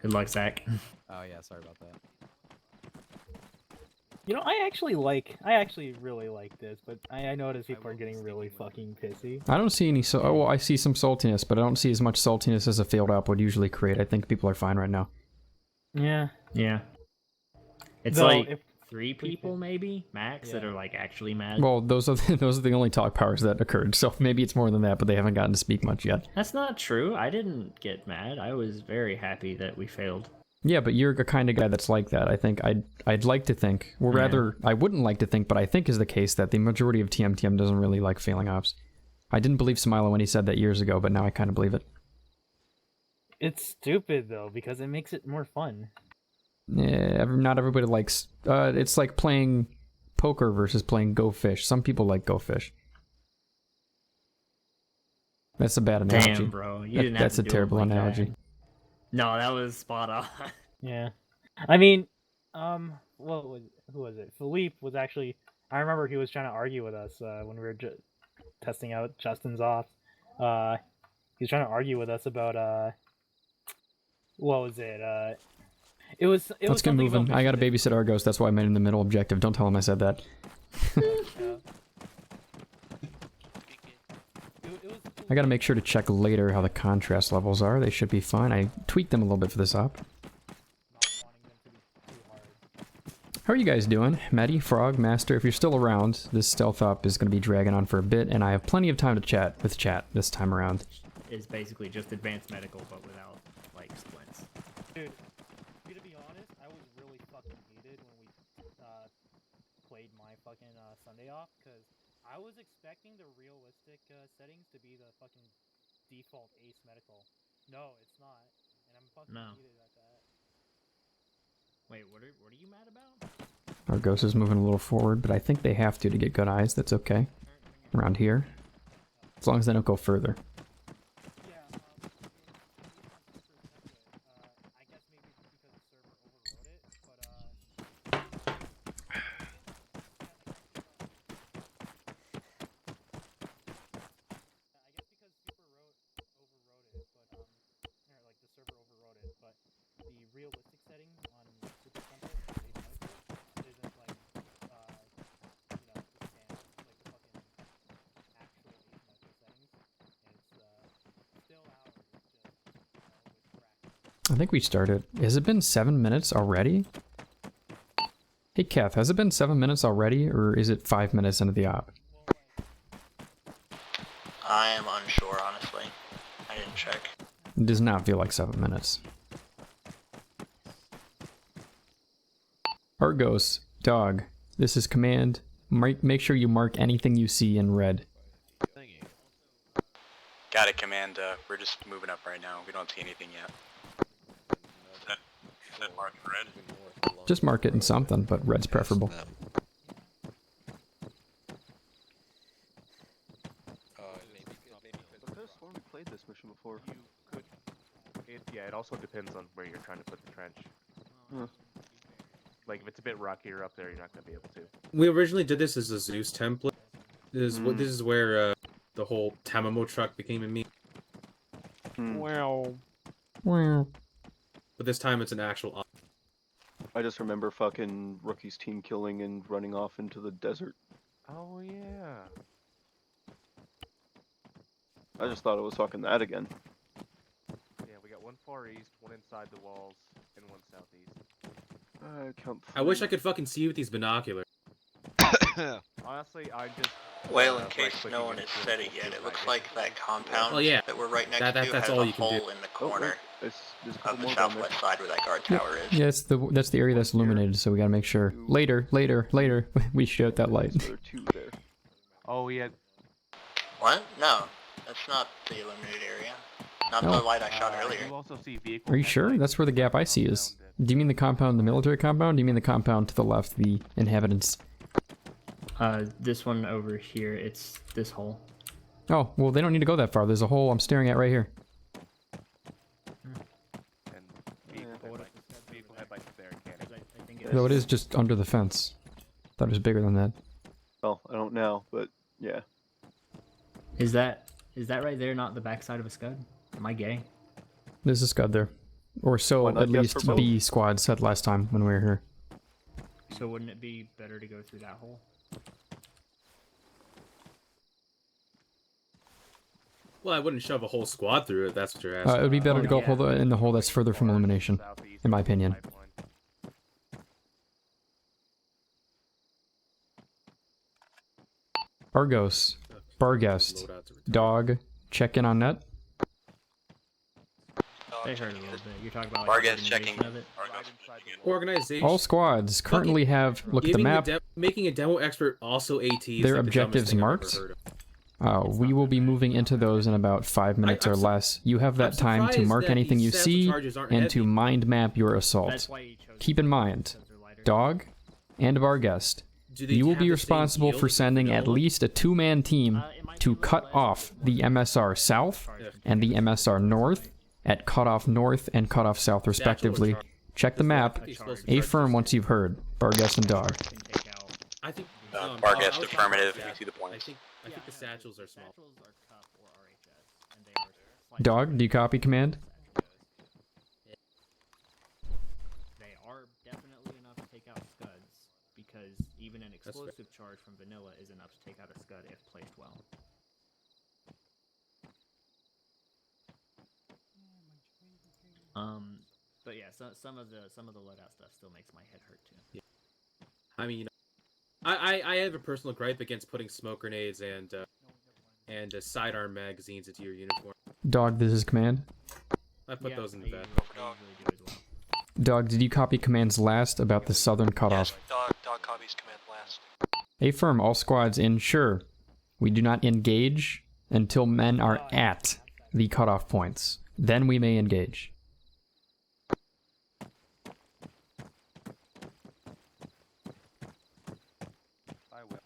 Good luck, Zach. Oh yeah, sorry about that. You know, I actually really like this, but I notice people are getting really fucking pissy. I don't see any oh, well, I see some saltiness, but I don't see as much saltiness as a failed op would usually create. I think people are fine right now. Yeah. Yeah. It's Though, like if 3 people maybe max that are like actually mad. Well, those are the only talk powers that occurred, so maybe it's more than that, but they haven't gotten to speak much yet. That's not true. I didn't get mad. I was very happy that we failed. Yeah, but you're the kind of guy that's like that. I think I'd like to think, or rather, I wouldn't like to think, but I think is the case that the majority of TMTM doesn't really like failing ops. I didn't believe Samilo when he said that years ago, but now I kind of believe it. It's stupid though because it makes it more fun. Yeah, not everybody likes. It's like playing poker versus playing Go Fish. Some people like Go Fish. That's a bad analogy. Damn, bro, you didn't have That's to a do it terrible like that. analogy. No, that was spot on. Yeah, I mean, who was it? Philippe was actually. I remember he was trying to argue with us when we were testing out Justin's off. He was trying to argue with us about what was it? It was. Let's get moving. I gotta babysit Argos. That's why I made him the middle objective. Don't tell him I said that. I gotta make sure to check later how the contrast levels are. They should be fine. I tweaked them a little bit for this op. How are you guys doing? Maddie, Frog, Master, if you're still around, this stealth op is gonna be dragging on for a bit, and I have plenty of time to chat with chat this time around. Is basically just advanced medical, but without like splints. Dude, to be honest, I was really fucking heated when we played my fucking Sunday off, because I was expecting the realistic settings to be the fucking default ace medical. No, it's not, and I'm fucking heated at that. Wait, what are you mad about? Argos is moving a little forward, but I think they have to get good eyes. That's okay. Around here. As long as they don't go further. I think we started. Has it been 7 minutes already? Hey, Kath, has it been 7 minutes already, or is it 5 minutes into the op? I am unsure, honestly. I didn't check. It does not feel like 7 minutes. Argos, dog, this is command. Make sure you mark anything you see in red. Got it, Command. We're just moving up right now. We don't see anything yet. Is that marked red? Just mark it in something, but red's preferable. I could have sworn we played this mission before. You could. Yeah, it also depends on where you're trying to put the trench. Like, if it's a bit rockier up there, you're not going to be able to. We originally did this as a Zeus template. This is where the whole Tamamo truck became a meme. Wow. But this time it's an actual op. I just remember fucking Rookie's team killing and running off into the desert. Oh yeah. I just thought it was fucking that again. Yeah, we got one far east, one inside the walls, and one southeast. I wish I could fucking see with these binoculars. Honestly, I just. Well, in case no one has said it yet, it looks like that compound that we're right next to that's has all a you can hole do. in the corner There's of the southwest side where that guard tower is. Yeah, that's the area that's illuminated, so we gotta make sure. Later, we shoot that light. Oh yeah. What? No, that's not the illuminated area. Not the No. light I shot earlier. You also see vehicles. Are you sure? That's where the gap I see is. Do you mean the compound, the military compound? Do you mean the compound to the left, the inhabitants? This one over here, it's this hole. Oh, well, they don't need to go that far. There's a hole I'm staring at right here. Vehicle headlights there, cannon. Though it is just under the fence. Thought it was bigger than that. Well, I don't know, but yeah. Is that right there not the backside of a scud? Am I gay? There's a scud there. Or so Why not at guess least for both? B squad said last time when we were here. So wouldn't it be better to go through that hole? Well, I wouldn't shove a whole squad through it. That's what you're asking. It would be better to go yeah. in the hole that's further from illumination, in my opinion. Argos, Barguest, Dog, check in on net. They heard a little bit. You're talking about Barguest checking. Of it? Organization. All squads currently have, look at the map, making a demo expert also ATs. their like the dumbest objectives thing I've ever marked. heard of. We will be moving into those in about 5 minutes or less. You have that time to surprised mark that anything these you sample see charges aren't and to heavy. mind map your assault. That's why you chose Keep in mind, Dog and Barguest, Do they you will have be the same responsible yield for as sending at vanilla? least a 2-man team to cut off the MSR South and the MSR North at cutoff North and cutoff South respectively. Check the map. Affirm once you've heard. Barguest and Dog. I think. Barguest, I'll affirmative. check We see the points. I think the satchels are small. Dog, do you copy command? They are definitely enough to take out scuds, because even an explosive charge from vanilla is enough to take out a scud if placed well. But yeah, some of the loadout stuff still makes my head hurt too. Yeah. I mean, you know, I have a personal gripe against putting smoke grenades and sidearm magazines into your uniform. Dog, this is command. I put those in the bed. Dog, did you copy commands last about the southern cutoff? Dog copies command last. Affirm, all squads ensure we do not engage until men are at the cutoff points. Then we may engage. I will.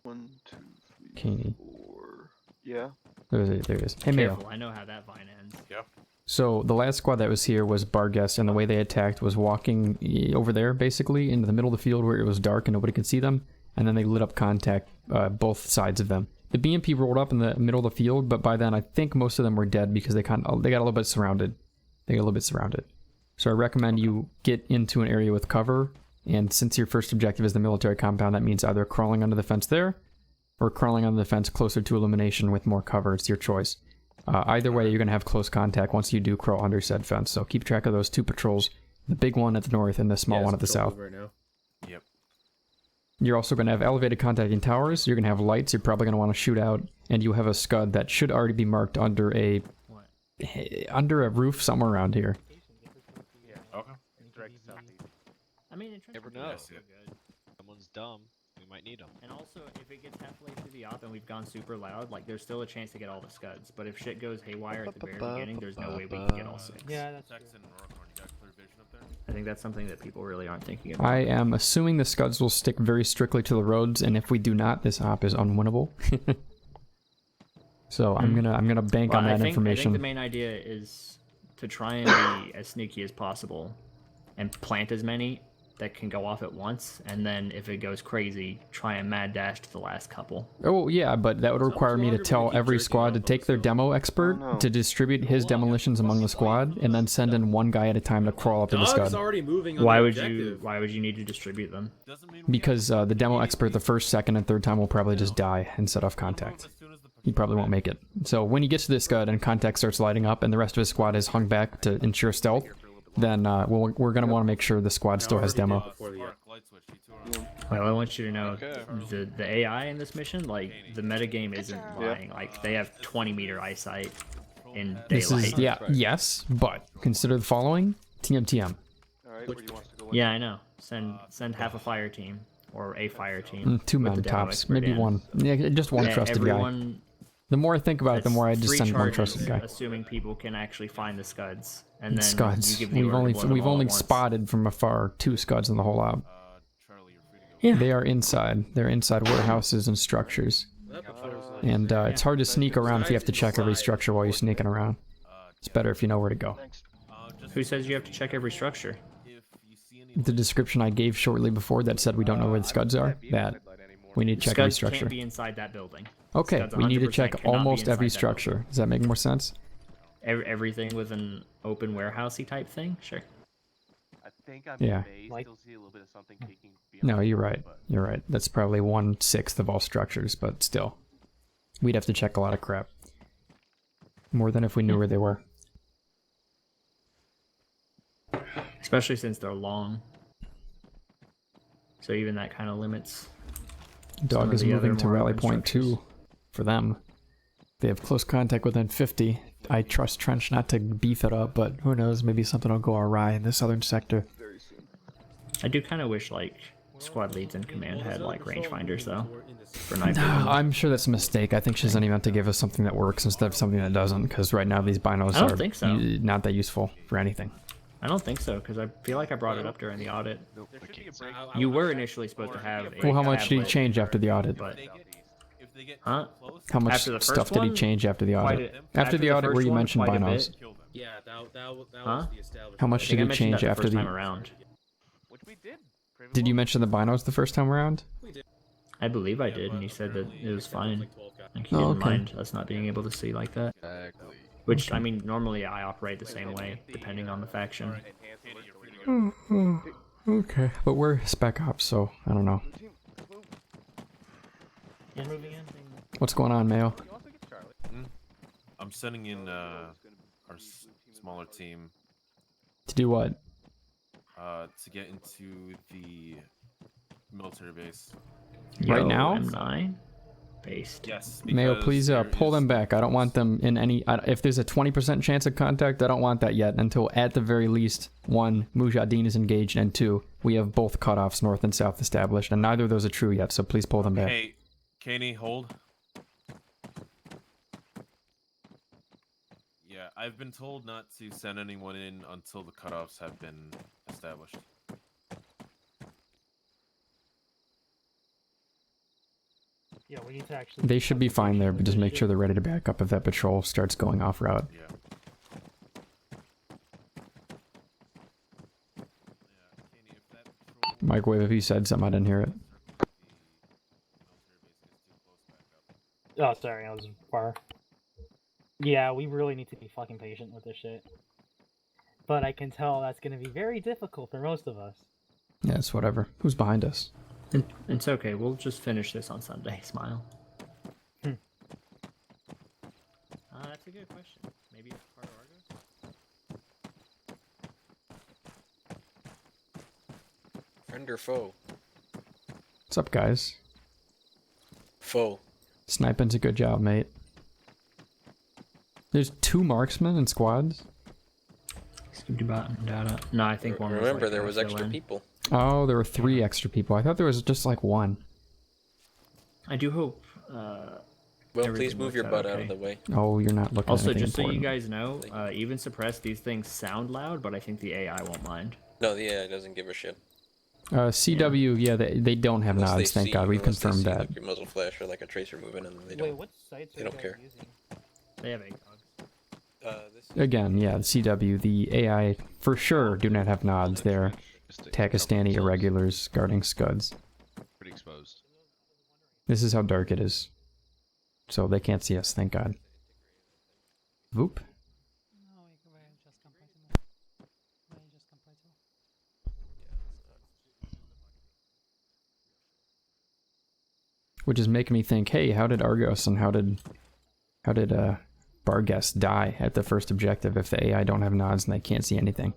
One, two, three, Caney. four. Yeah. There it is. Hey, Mayo. Careful, I know how that vine ends. Yeah. So the last squad that was here was Barguest, and the way they attacked was walking over there, basically, into the middle of the field where it was dark and nobody could see them, and then they lit up contact both sides of them. The BMP rolled up in the middle of the field, but by then I think most of them were dead because they got a little bit surrounded. So I recommend you get into an area with cover, and since your first objective is the military compound, that means either crawling under the fence there, or crawling under the fence closer to illumination with more cover. It's your choice. Either way, you're going to have close contact once you do crawl under said fence, so keep track of those two patrols, the big one at the north and the small one at the south. Right now. Yep. You're also going to have elevated contact in towers, you're going to have lights you're probably going to want to shoot out, and you have a scud that should already be marked under a roof somewhere around here. Yeah. Okay. Direct southeast. I mean, it Never know. Someone's dumb. We might need them. And also, if it gets halfway through the op and we've gone super loud, like, there's still a chance to get all the scuds. But if shit goes haywire at the very beginning, there's no way we can get all 6. Yeah, that's true. I think that's something that people really aren't thinking about. I am assuming the scuds will stick very strictly to the roads, and if we do not, this op is unwinnable. So I'm gonna bank on that information. I think the main idea is to try and be as sneaky as possible and plant as many that can go off at once, and then if it goes crazy, try and mad dash to the last couple. Oh yeah, but that would require me to tell every squad to take their demo expert to distribute his demolitions among the squad, and then send in one guy at a time to crawl up to the scud. Why would you need to distribute them? Because the demo expert the first, second, and third time will probably just die and set off contact. He probably won't make it. So when he gets to this scud and contact starts lighting up and the rest of his squad is hung back to ensure stealth, then we're going to want to make sure the squad still has demo. Well, I want you to know the AI in this mission, like the metagame isn't lying. Like they have 20-meter eyesight in daylight. This is yes, but consider the following: TM. Yeah, I know. Send half a fire team or a fire team. 2 men tops, maybe one. Yeah, just one trusted guy. The more I think about it, the more I just send one trusted guy. Assuming people can actually find the scuds, and then scuds. you give the We've only spotted from afar 2 scuds in the whole op. Yeah. They are inside. They're inside warehouses and structures. And it's hard to sneak around if you have to check every structure while you're sneaking around. It's better if you know where to go. Who says you have to check every structure? The description I gave shortly before that said we don't know where the scuds are, that we need to check every Scuds structure. can't be inside that building. Okay, Scuds we need to 100% check cannot be almost every inside that structure. Does that make more sense? Everything with an open warehousey type thing? Sure. Yeah. No, you're right. You're right. That's probably 1/6 of all structures, but still. We'd have to check a lot of crap. More than if we knew where they were. Especially since they're long. So even that kind of limits. Dog is moving to rally point 2 for them. They have close contact within 50. I trust Trench not to beef it up, but who knows, maybe something will go awry in the southern sector. I do kind of wish, like, squad leads in command had, like, rangefinders, though. For night I'm sure that's a mistake. I think Shizeni meant to give us something that works instead of something that doesn't, because right now these binos are not that useful for anything. I don't think so, because I feel like I brought it up during the audit. You were initially supposed to have a Well, how much did he tablet, change after the audit? But, huh? How much After the first stuff did he one, change after the quite audit? a- After the audit first where you one, mentioned quite a binos. bit. Yeah, that was Huh? the established. How much I did think I he mentioned change that the after first the... time around. Did you mention the binos the first time around? I believe I did, and he said that it was fine. Like, he Oh, didn't okay. mind us not being able to see like that. Which, I mean, normally I operate the same way, depending on the faction. Okay, but we're spec ops, so I don't know. What's going on, Mayo? I'm sending in our smaller team To do what? to get into the military base. Right now? M9? Based. Yes. Mayo, because please there pull is- them back. I don't want them in any... if there's a 20% chance of contact, I don't want that yet until, at the very least, 1, Mujahideen is engaged, and 2, we have both cutoffs north and south established, and neither of those are true yet, so please pull them back. Hey, Kaney, hold. Yeah, I've been told not to send anyone in until the cutoffs have been established. Yeah, we need to actually. They should be fine there, but just make sure they're ready to back up if that patrol starts going off route. Microwave, if you said something, I didn't hear it. Oh, sorry, I was far. Yeah, we really need to be fucking patient with this shit. But I can tell that's gonna be very difficult for most of us. Yeah, it's whatever. Who's behind us? It's okay, we'll just finish this on Sunday, Smile. That's a good question. Maybe it's part of Argo? Friend or foe? What's up, guys? Foe. Sniping's a good job, mate. There's 2 marksmen in squads? No, I think one was Remember, like, there was fill extra in. people. Oh, there were 3 extra people. I thought there was just like 1. I do hope. Well, everything please move works your butt out okay. of the way. Oh, you're not looking at Also, anything just so you important. guys know, even suppressed, these things sound loud, but I think the AI won't mind. No, the AI doesn't give a shit. CW, yeah, they don't have Unless they nods, thank see- God. We've unless they confirmed see, that. Like your muzzle flash or like a tracer moving, and they Wait, don't. what sites They are don't you care. guys using? They have ACOGs. Again, yeah, the CW, the AI for sure do not have nods there. Takistani irregulars guarding Scuds. Pretty exposed. This is how dark it is. So they can't see us, thank God. Voop. Which is making me think, hey, how did Argos and how did Barguest die at the first objective if the AI don't have nods and they can't see anything?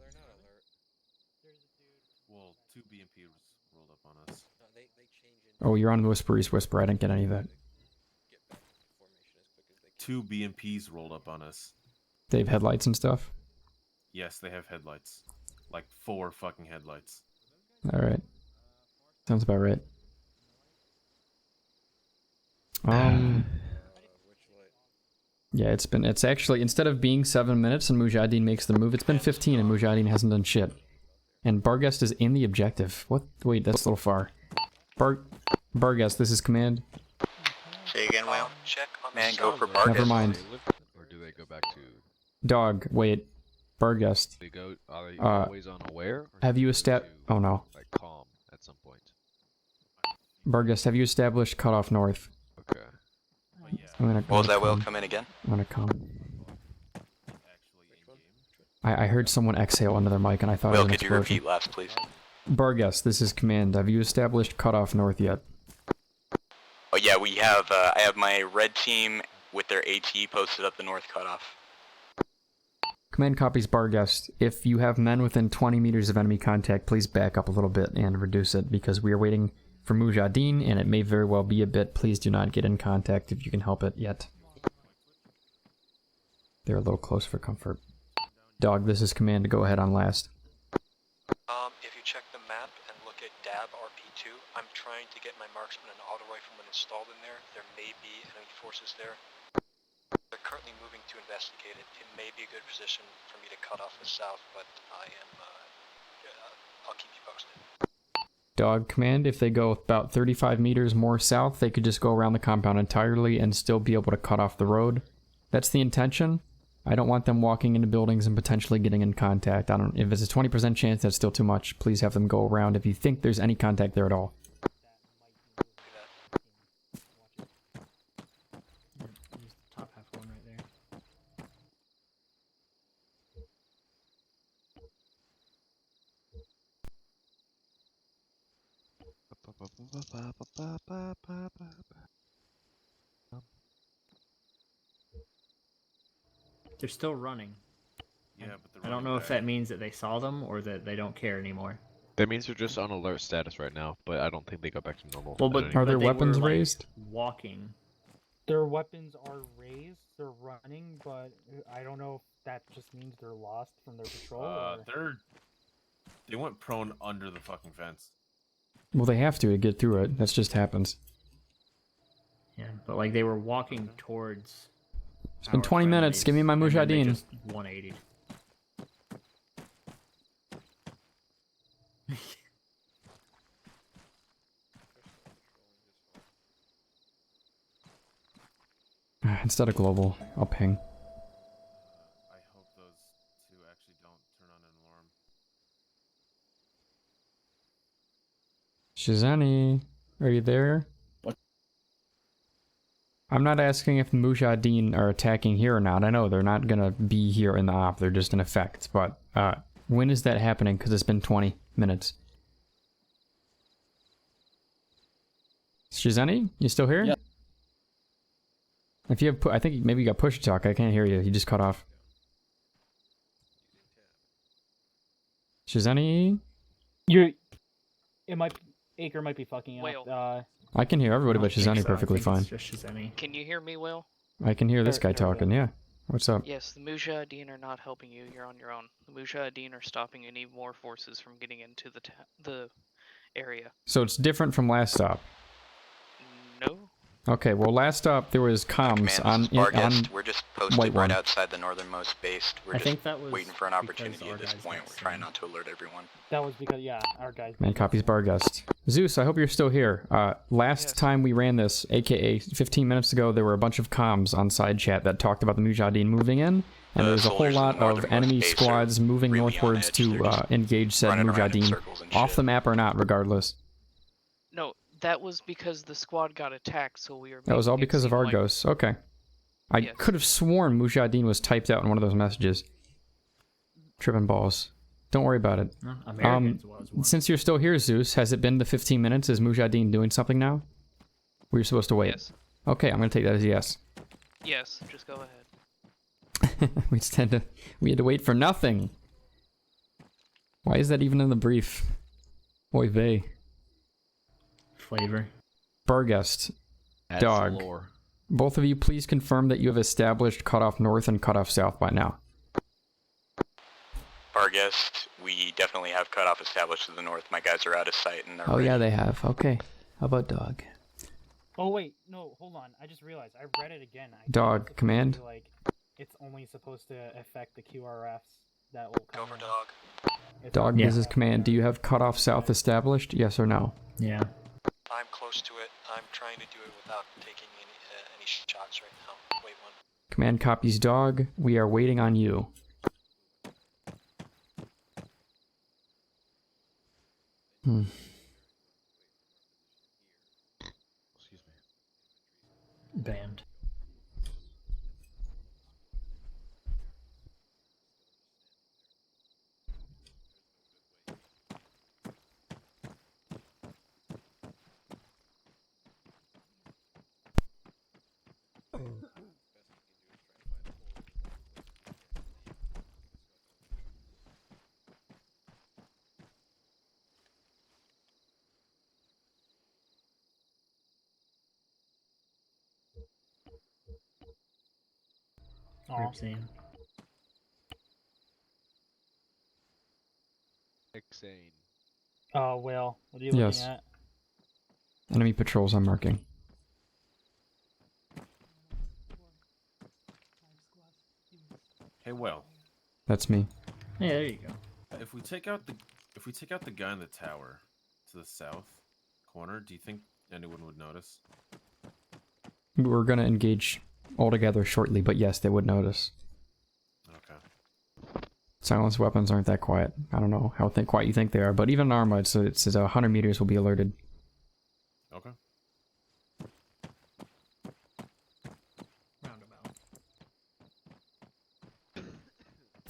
Well, 2 BMPs rolled up on us. Oh, you're on Whispery's Whisper. I didn't get any of that. 2 BMPs rolled up on us. They have headlights and stuff? Yes, they have headlights. Like 4 fucking headlights. Alright. Sounds about right. Yeah, it's actually, instead of being 7 minutes and Mujahideen makes the move, it's been 15 and Mujahideen hasn't done shit. And Barguest is in the objective. What? Wait, that's a little far. Barguest, this is command. Say again, Whale. Check on Man, the go sound for wave. Barguest. Never mind. Or do they go back to? Dog, wait. Barguest. They go. Are they always unaware? Or Have do you they go established? Oh no. like calm at some point. Barguest, have you established cutoff north? Okay. What was that, Will? Come in again? I'm gonna come. I heard someone exhale under their mic and I thought it Will, was an could you explosion. repeat last, please? Barguest, this is command. Have you established cutoff north yet? Oh yeah, we have. I have my red team with their AT posted up the north cutoff. Command copies Barguest. If you have men within 20 meters of enemy contact, please back up a little bit and reduce it because we are waiting for Mujahideen and it may very well be a bit. Please do not get in contact if you can help it yet. They're a little close for comfort. Dog, this is command to go ahead on last. If you check the map and look at DAB RP2, I'm trying to get my marksman and auto rifleman installed in there. There may be enemy forces there. They're currently moving to investigate it. It may be a good position for me to cut off the south, but I am, I'll keep you posted. Dog, command, if they go about 35 meters more south, they could just go around the compound entirely and still be able to cut off the road. That's the intention. I don't want them walking into buildings and potentially getting in contact. If it's a 20% chance, that's still too much. Please have them go around if you think there's any contact there at all. Top half one right there. They're still running. Yeah, but I don't know if that means that they saw them or that they don't care anymore. That means they're just on alert status right now, but I don't think they go back to normal. Well, but Are their they weapons were, like, raised? Walking. Their weapons are raised, they're running, but I don't know if that just means they're lost from their patrol. Or... They went prone under the fucking fence. Well, they have to get through it. That just happens. Yeah, but like they were walking towards. It's been 20 minutes. Give me my Mujahideen. Just 180. Instead of global, I'll ping. I hope those 2 actually don't turn on an alarm. Shizeni, are you there? What? I'm not asking if the Mujahideen are attacking here or not. I know they're not gonna be here in the op. They're just in effect. But when is that happening? Because it's been 20 minutes. Shizeni, you still here? Yeah. If you have, I think maybe you got push to talk. I can't hear you. You just cut off. Shizeni? It might... Acre might be fucking out. I can hear everybody but Shizeni so. perfectly fine. Can you hear me, Will? I can hear this guy talking, yeah. What's up? Yes, the Mujahideen are not helping you. You're on your own. The Mujahideen are stopping any more forces from getting into the area. So it's different from last stop? No. Okay, well last stop there was comms on We're just posted right outside the northernmost base. We're just waiting for an opportunity at this point. We're trying not to alert everyone. That was because, yeah, our guys... Man copies Barguest. Zeus, I hope you're still here. Last time we ran this, aka 15 minutes ago, there were a bunch of comms on side chat that talked about the Mujahideen moving in, And The there's a whole soldiers in lot the of northernmost enemy base are squads moving really on northwards edge. to They're just engage said running around in Mujahideen, circles and off shit. the map or not, regardless. No, that was because the squad got attacked, so we were. That was all making it because of seem like- Argos. Okay. I Yes. could have sworn Mujahideen was typed out in one of those messages. Tripping balls. Don't worry about it. No, Americans was one. Since you're still here, Zeus, has it been the 15 minutes? Is Mujahideen doing something now? Were you supposed to wait? Yes. Okay, I'm going to take that as a yes. Yes, just go ahead. we had to wait for nothing. Why is that even in the brief? Oy vey. Flavor. Barguest. Adds Dog. lore. Both of you please confirm that you have established cutoff north and cutoff south by now. Barguest, we definitely have cutoff established to the north. My guys are out of sight and they're Oh ready. yeah, they have. Okay. How about Dog? Oh wait, no, hold on. I just realized I read it again. I think Dog, it's supposed to command? be, like, it's only supposed to affect the QRFs that will come. Go for dog. Dog, Yeah. this is command. Do you have cutoff south established? Yes or no? Yeah. I'm close to it. I'm trying to do it without taking any shots right now. Wait one. Command copies Dog. We are waiting on you. Excuse me. Banned. Group scene. Insane. Oh, Will, what are you Yes. looking at? Enemy patrols I'm marking. Hey, Will. That's me. Yeah, there you go. If we take out the guy in the tower to the south corner, do you think anyone would notice? We're gonna engage all together shortly, but yes, they would notice. Okay. Silenced weapons aren't that quiet. I don't know how quiet you think they are, but even in Arma, it's 100 meters will be alerted. Okay. Roundabout.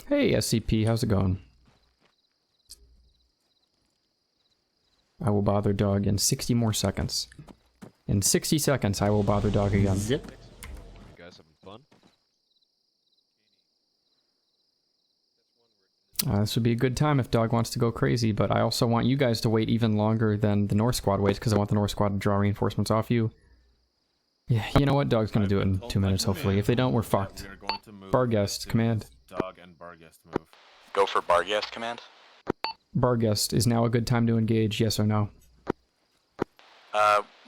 Hey, SCP, how's it going? I will bother Dog in 60 more seconds. In 60 seconds, I will bother Dog again. Zip. You guys having fun? This would be a good time if Dog wants to go crazy, but I also want you guys to wait even longer than the North Squad waits, because I want the North Squad to draw reinforcements off you. Yeah, you know what? Dog's gonna do it in 2 minutes, hopefully. If they don't, we're fucked. Barguest, command. Dog and Barguest move. Go for Barguest, command. Barguest, is now a good time to engage, yes or no?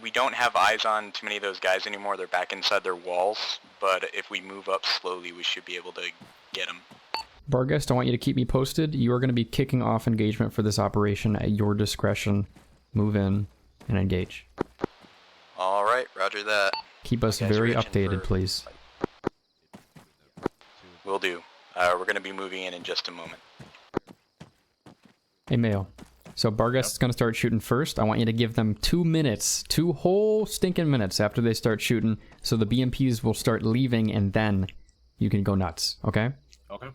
We don't have eyes on too many of those guys anymore. They're back inside their walls, but if we move up slowly, we should be able to get them. Barguest, I want you to keep me posted. You are going to be kicking off engagement for this operation at your discretion. Move in and engage. All right, roger that. Keep us You guys are very itching updated, for- please. Will do. We're going to be moving in just a moment. Hey, Mail. So Barguest is going to start shooting first. I want you to give them 2 minutes, 2 whole stinking minutes after they start shooting, so the BMPs will start leaving, and then you can go nuts, okay? Okay.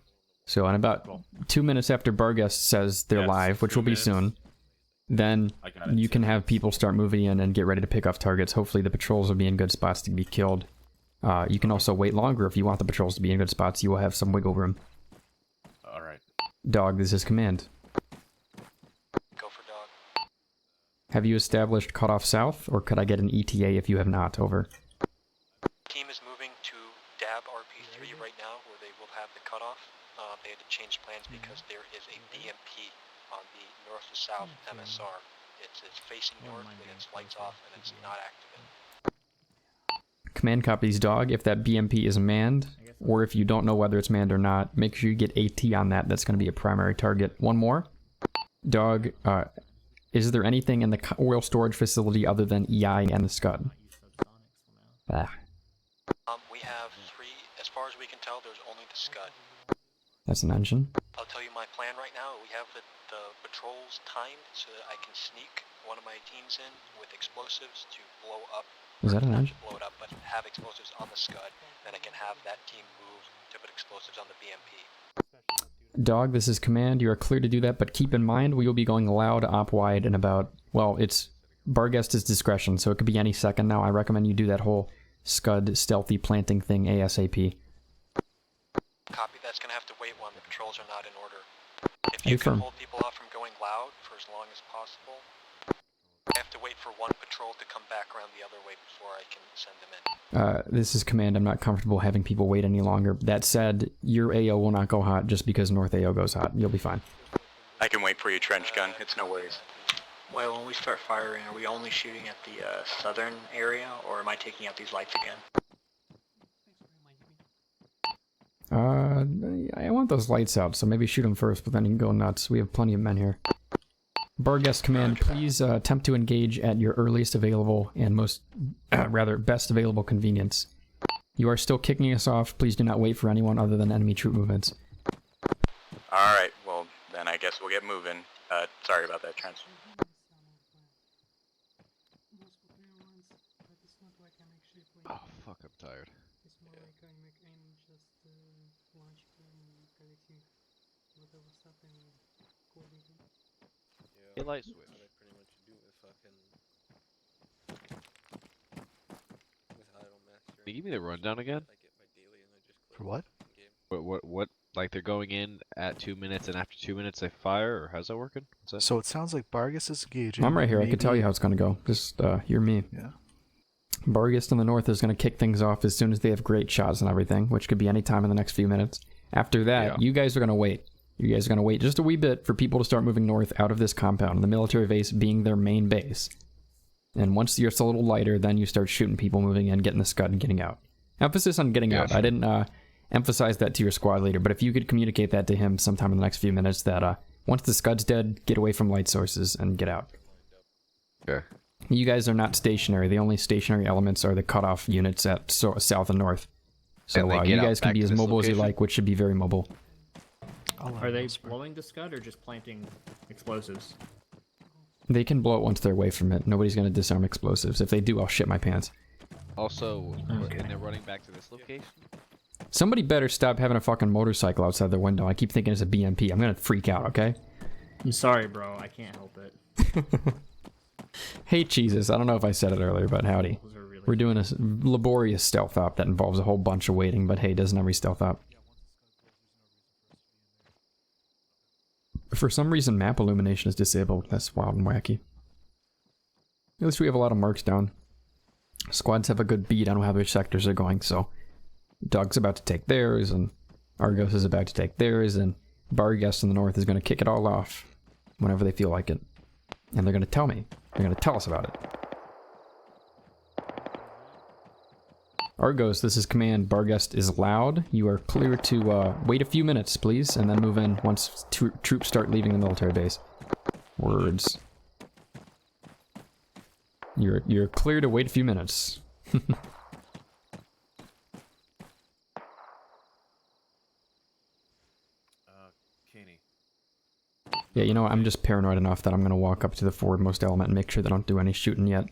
So in about 2 minutes after Barguest says they're live, which will be soon, then you can have people start moving in and get ready to pick off targets. Hopefully the patrols will be in good spots to be killed. You can also wait longer if you want the patrols to be in good spots. You will have some wiggle room. Alright. Dog, this is command. Go for dog. Have you established cutoff south, or could I get an ETA if you have not? Over. Team is moving to DAB RP3 right now, where they will have the cutoff. They had to change plans because there is a BMP on the north to south MSR. It's facing north and it's lights off and it's not activated. Command copies Dog. If that BMP is manned, or if you don't know whether it's manned or not, make sure you get AT on that. That's going to be a primary target. One more. Dog, is there anything in the oil storage facility other than EI and the Scud? We have 3, as far as we we can tell, there's only the Scud. That's an engine. I'll tell you my plan right now. We have the patrols timed so that I can sneak one of my teams in with explosives to blow up. Is that an engine? Blow it up, but have explosives on the Scud. Then I can have that team move to put explosives on the BMP. Dog, this is command. You are clear to do that, but keep in mind we will be going loud op wide in about, well, it's Barguest's discretion, so it could be any second now. I recommend you do that whole Scud stealthy planting thing ASAP. Copy, that's gonna have to wait when the patrols are not in order. If you can hold people off from going loud for as long as possible, I have to wait for one patrol to come back around the other way before I can send them in. This is command. I'm not comfortable having people wait any longer. That said, your AO will not go hot just because North AO goes hot. You'll be fine. I can wait for you, trench gun. It's no worries. Well, when we start firing, are we only shooting at the southern area, or am I taking out these lights again? I want those lights out, so maybe shoot them first, but then you can go nuts. We have plenty of men here. Barguest command, please attempt to engage at your earliest available and most, rather, best available convenience. You are still kicking us off. Please do not wait for anyone other than enemy troop movements. Alright, well, then I guess we'll get moving. Sorry about that, Trent. Oh, fuck, I'm tired. Yeah, light switch. Can you give me the rundown again? For what? What? Like they're going in at 2 minutes, and after 2 minutes they fire, or how's that working? What's that? So it sounds like Bargus is engaging. I'm right here. I can tell you how it's going to go. Just hear me. Yeah. Barguest in the north is going to kick things off as soon as they have great shots and everything, which could be any time in the next few minutes. After that, you guys are going to wait. You guys are going to wait just a wee bit for people to start moving north out of this compound, the military base being their main base. And once you're a little lighter, then you start shooting people moving in, getting the Scud and getting out. Emphasis on getting out. I didn't emphasize that to your squad leader, but if you could communicate that to him sometime in the next few minutes, that once the Scud's dead, get away from light sources and get out. Okay. You guys are not stationary. The only stationary elements are the cutoff units at south and north. So you guys can be as mobile as you like, which should be very mobile. Are they blowing the Scud or just planting explosives? They can blow it once they're away from it. Nobody's going to disarm explosives. If they do, I'll shit my pants. Also, and they're running back to this location? Somebody better stop having a fucking motorcycle outside their window. I keep thinking it's a BMP. I'm going to freak out, okay? I'm sorry, bro. I can't help it. Hey, Jesus. I don't know if I said it earlier, but howdy. We're doing a laborious stealth op that involves a whole bunch of waiting, but hey, doesn't every stealth op? For some reason, map illumination is disabled. That's wild and wacky. At least we have a lot of marks down. Squads have a good beat on how their sectors are going, so Doug's about to take theirs, and Argos is about to take theirs, and Barguest in the north is going to kick it all off whenever they feel like it. And they're going to tell me. They're going to tell us about it. Argos, this is command. Barguest is loud. You are clear to wait a few minutes, please, and then move in once troops start leaving the military base. Words. You're clear to wait a few minutes. Kenny. Yeah, you know what? I'm just paranoid enough that I'm gonna walk up to the forwardmost element and make sure they don't do any shooting yet.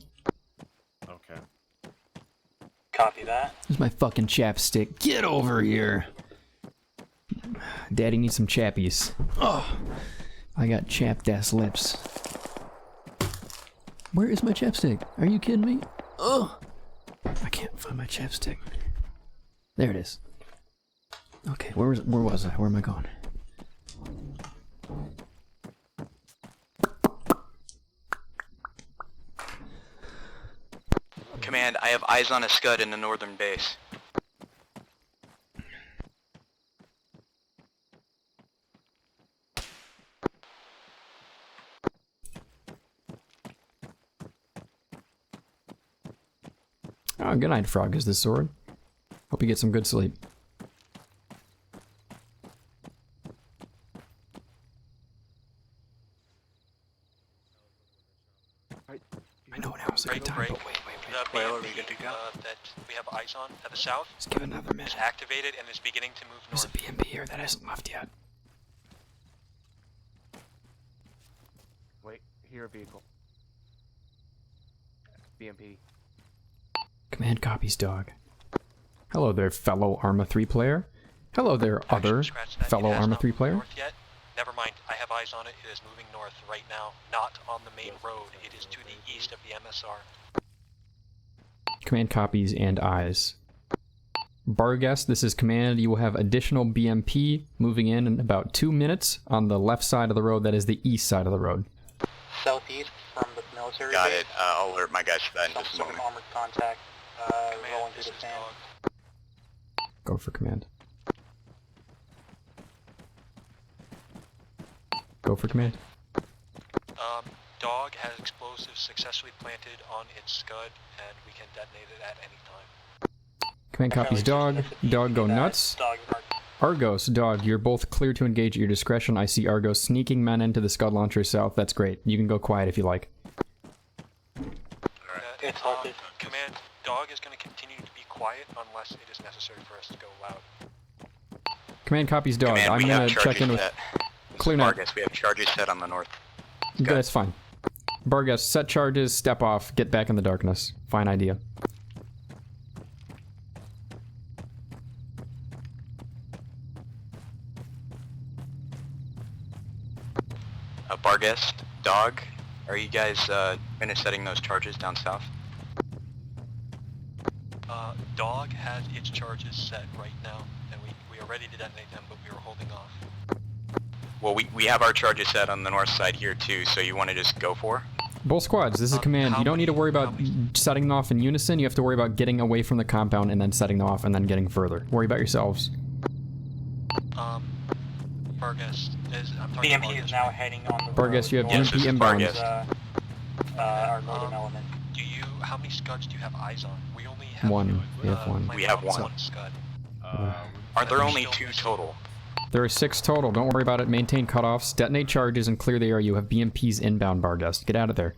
Okay. Copy that. Here's my fucking chapstick. Get over here! Daddy needs some chappies. Oh, I got chapped ass lips. Where is my chapstick? Are you kidding me? Oh, I can't find my chapstick. There it is. Okay, where was I? Where am I going? Command, I have eyes on a Scud in the northern base. Oh, good night, Frog is this sword. Hope you get some good sleep. I know now is a good time, but wait. The BMP that we have eyes on at the south Just give it another minute. is activated and is beginning to move There's north. a BMP here that hasn't left yet. Wait, here a vehicle. BMP. Command copies, dog. Hello there, fellow Arma 3 player. Hello there, other fellow Arma 3 player. North yet? Never mind, I have eyes on it. It is moving north right now, not on the main road. It is to the east of the MSR. Command copies and eyes. Barguest, this is command. You will have additional BMP moving in about 2 minutes on the left side of the road. That is the east side of the road. Southeast from the military Got base. it. I'll alert my guys to that in just a Some moment. armored contact rolling through the sand. Go for command. Go for command. Dog has explosives successfully planted on its scud, and we can detonate it at any time. Command copies, dog. Dog, go nuts. Argos, dog, you're both clear to engage at your discretion. I see Argos sneaking men into the scud launcher south. That's great. You can go quiet if you like. Command, dog is going to continue to be quiet unless it is necessary for us to go loud. Command copies, dog. Command, I'm we gonna have check charges in with... set. Clear net. Vargas, we have charges set on the north. That's fine. Barguest, set charges, step off, get back in the darkness. Fine idea. Barguest, dog, are you guys finished setting those charges down south? Dog has its charges set right now, and we are ready to detonate them, but we are holding off. Well, we have our charges set on the north side here too, so you want to just go for? Both squads, this is command. You don't need to worry about setting them off in unison. You have to worry about getting away from the compound and then setting them off and then getting further. Worry about yourselves. Vargas, I'm talking BMP is now heading on the Barguest, you have road BMP inbound. our northern element. How many scuds do you have eyes on? We only have One. We have one. We have one. Scud. Are there only 2 total? There are 6 total. Don't worry about it. Maintain cutoffs, detonate charges, and clear the area. You have BMPs inbound, Barguest. Get out of there.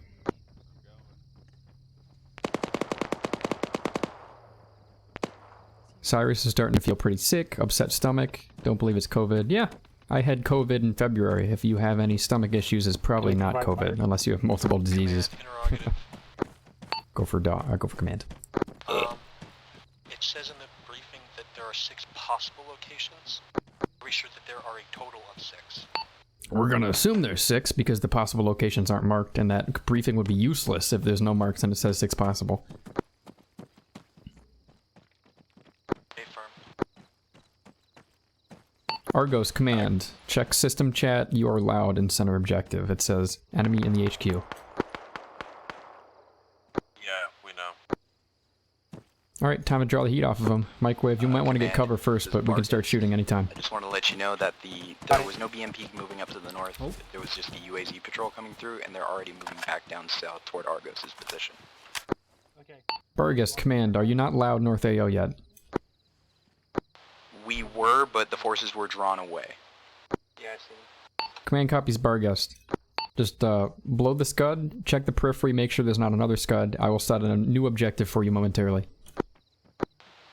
Cyrus is starting to feel pretty sick, upset stomach. Don't believe it's COVID. Yeah, I had COVID in February. If you have any stomach issues, it's probably not COVID, unless you have multiple diseases. Go for command. It says in the briefing that there are 6 possible locations. Are we sure that there are a total of 6? We're gonna assume there's 6 because the possible locations aren't marked, and that briefing would be useless if there's no marks and it says 6 possible. Argos, command. Check system chat. You are loud in center objective. It says enemy in the HQ. Yeah, we know. Alright, time to draw the heat off of them. Microwave, you might want to get cover first, but we can start shooting anytime. I just want to let you know that there was no BMP moving up to the north. There was just the UAZ patrol coming through, and they're already moving back down south toward Argos' position. Barguest, command. Are you not loud North AO yet? We were, but the forces were drawn away. Yeah, I see. Command copies Barguest. Just blow the scud, check the periphery, make sure there's not another scud. I will set a new objective for you momentarily.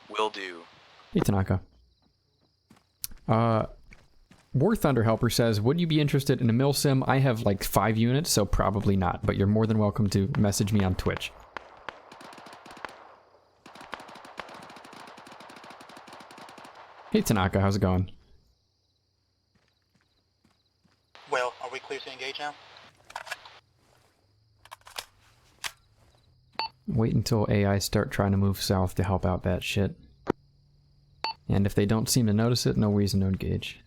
Will do. Hey, Tanaka. War Thunder Helper says, would you be interested in a mill sim? I have like 5 units, so probably not, but you're more than welcome to message me on Twitch. Hey, Tanaka, how's it going? Well, are we clear to engage now? Wait until AI start trying to move south to help out that shit. And if they don't seem to notice it, no reason to engage.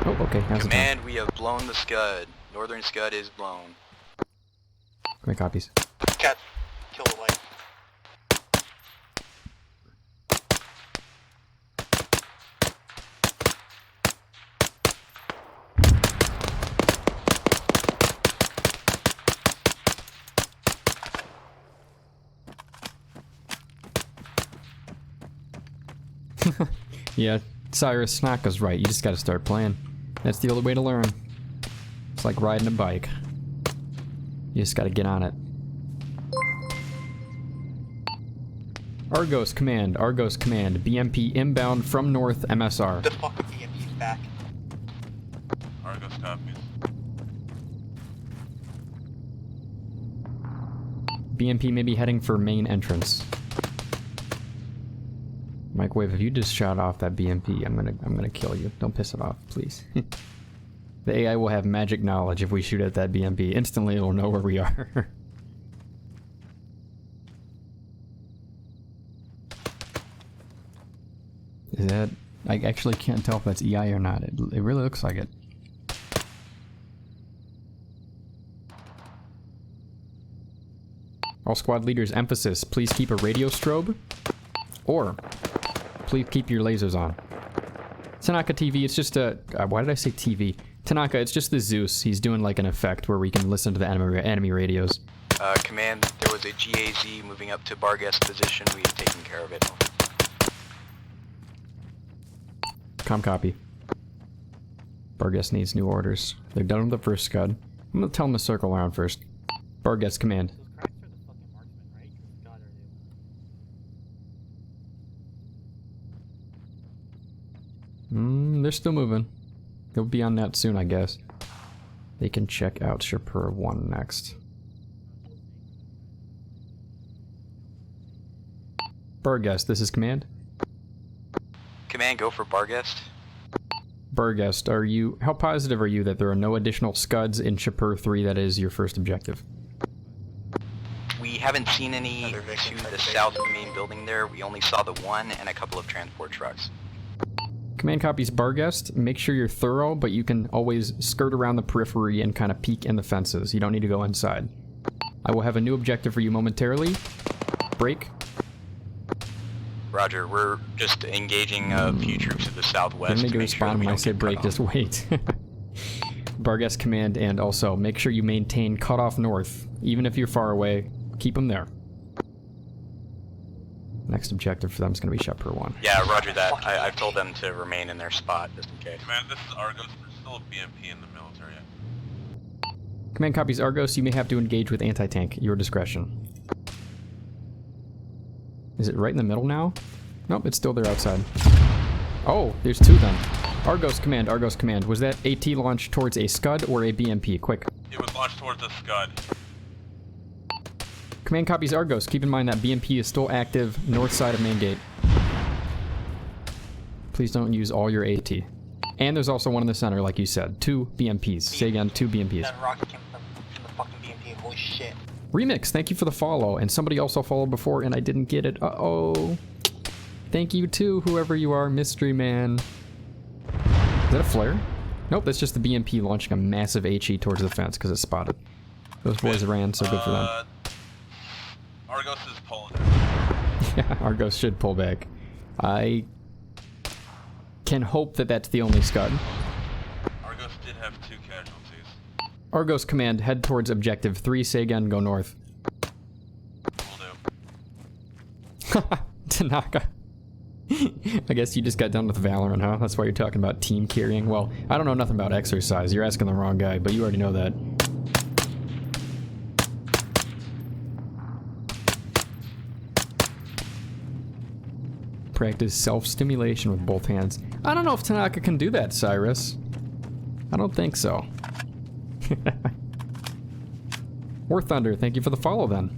Oh, okay, how's it going? Command, we have blown the scud. Northern scud is blown. Command copies. Cat, kill the light. Yeah, Cyrus Snaka's right. You just gotta start playing. That's the only way to learn. It's like riding a bike. You just gotta get on it. Argos command, BMP inbound from north MSR. The fucking BMP's back. Argos copies. BMP may be heading for main entrance. Microwave, if you just shot off that BMP, I'm gonna kill you. Don't piss it off, please. The AI will have magic knowledge if we shoot at that BMP. Instantly it'll know where we are. Is that... I actually can't tell if that's EI or not. It really looks like it. All squad leaders, emphasis. Please keep a radio strobe. Or, please keep your lasers on. Tanaka TV, it's just a... why did I say TV? Tanaka, it's just the Zeus. He's doing like an effect where we can listen to the enemy radios. Command, there was a GAZ moving up to Barguest position. We've taken care of it. Com copy. Barguest needs new orders. They're done with the first scud. I'm gonna tell them to circle around first. Barguest command. They're still moving. They'll be on that soon, I guess. They can check out Shapur 1 next. Barguest, this is command. Command, go for Barguest. Barguest, are you... how positive are you that there are no additional scuds in Shapur 3 that is your first objective? We haven't seen any to the south of the main building there. We only saw the one and a couple of transport trucks. Command copies Barguest. Make sure you're thorough, but you can always skirt around the periphery and kind of peek in the fences. You don't need to go inside. I will have a new objective for you momentarily. Break. Roger, we're just engaging a few troops to the southwest. Let me to make respond when I say break, just wait. Barguest command, and also make sure you maintain cutoff north. Even if you're far away, keep them there. Next objective for them is going to be Shapur 1. Yeah, roger that. I've told them to remain in their spot, just in case. Command, this is Argos. There's still a BMP in the military. Command copies Argos. You may have to engage with anti-tank. Your discretion. Is it right in the middle now? Nope, it's still there outside. Oh, there's two then. Argos command, Argos command. Was that AT launch towards a Scud or a BMP? Quick. It was launched towards a Scud. Command copies Argos. Keep in mind that BMP is still active north side of main gate. Please don't use all your AT. And there's also one in the center, like you said. 2 BMPs. Say again, 2 BMPs. That rocket came from the fucking BMP. Holy shit. Remix, thank you for the follow. And somebody also followed before and I didn't get it. Uh-oh. Thank you too, whoever you are, mystery man. Is that a flare? Nope, that's just the BMP launching a massive HE towards the fence because it's spotted. Those boys ran, so good for them. Argos is pulling. Yeah, Argos should pull back. I can hope that that's the only Scud. Argos did have 2 casualties. Argos command, head towards objective 3, say again, go north. Will do. Tanaka. I guess you just got done with Valorant, huh? That's why you're talking about team carrying. Well, I don't know nothing about exercise. You're asking the wrong guy, but you already know that. Practice self-stimulation with both hands. I don't know if Tanaka can do that, Cyrus. I don't think so. War Thunder, thank you for the follow then.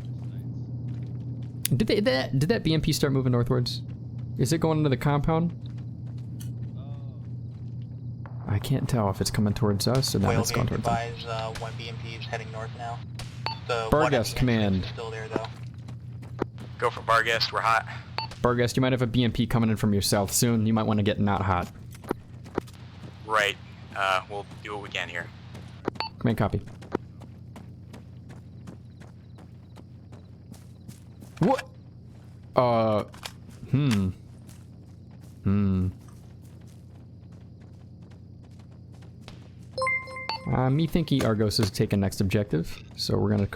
Did that BMP start moving northwards? Is it going into the compound? I can't tell if it's coming towards us or not. It's going towards us. One BMP is heading north now. The Barguest command. Still there though. Go for Barguest, we're hot. Barguest, you might have a BMP coming in from your south soon. You might want to get not hot. Right. We'll do what we can here. Command copy. What? Me thinking Argos is taking next objective, so we're gonna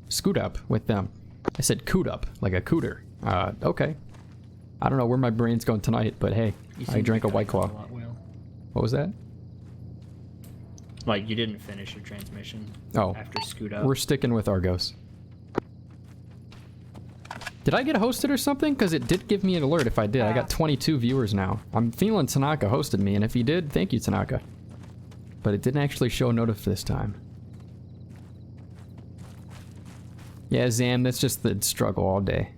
scoot up with them. I said coot up, like a cooter. Okay. I don't know where my brain's going tonight, but hey, I drank a White Claw. What was that? Like, you didn't finish your transmission Oh, after scoot up. we're sticking with Argos. Did I get hosted or something? Because it did give me an alert if I did. I got 22 viewers now. I'm feeling Tanaka hosted me, and if he did, thank you, Tanaka. But it didn't actually show notif this time. Yeah, Zam, that's just the struggle all day.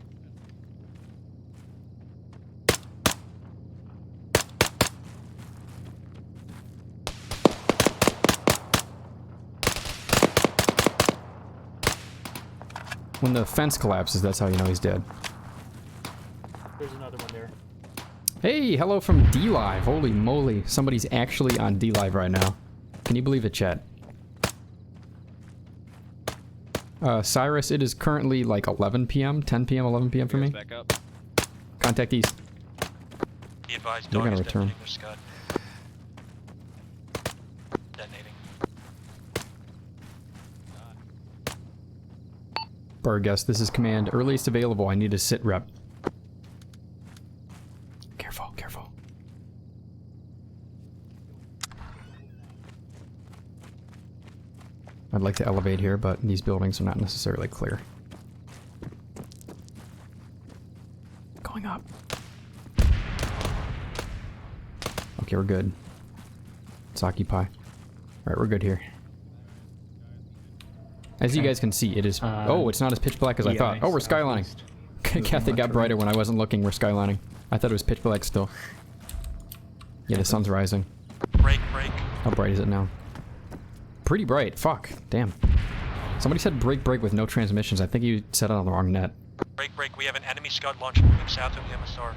When the fence collapses, that's how you know he's dead. There's another one there. Hey, hello from dlive. Holy moly, somebody's actually on dlive right now. Can you believe it, chat? Cyrus, it is currently like 11 p.m., 10 p.m., 11 p.m. for me. Back up. Contact east. Be advised, They're dog gonna is return. detonating their scud. Detonating. Burgess, this is command. Earliest available, I need a sit rep. Careful, careful. I'd like to elevate here, but these buildings are not necessarily clear. Going up. Okay, we're good. Let's occupy. Alright, we're good here. As you guys can see, it is... oh, it's not as pitch black as I thought. Oh, we're skylining. Kathy got brighter when I wasn't looking. We're skylining. I thought it was pitch black still. Yeah, the sun's rising. Break. How bright is it now? Pretty bright. Fuck. Damn. Somebody said break with no transmissions. I think you said it on the wrong net. Break. We have an enemy scud launcher moving south of the MSR.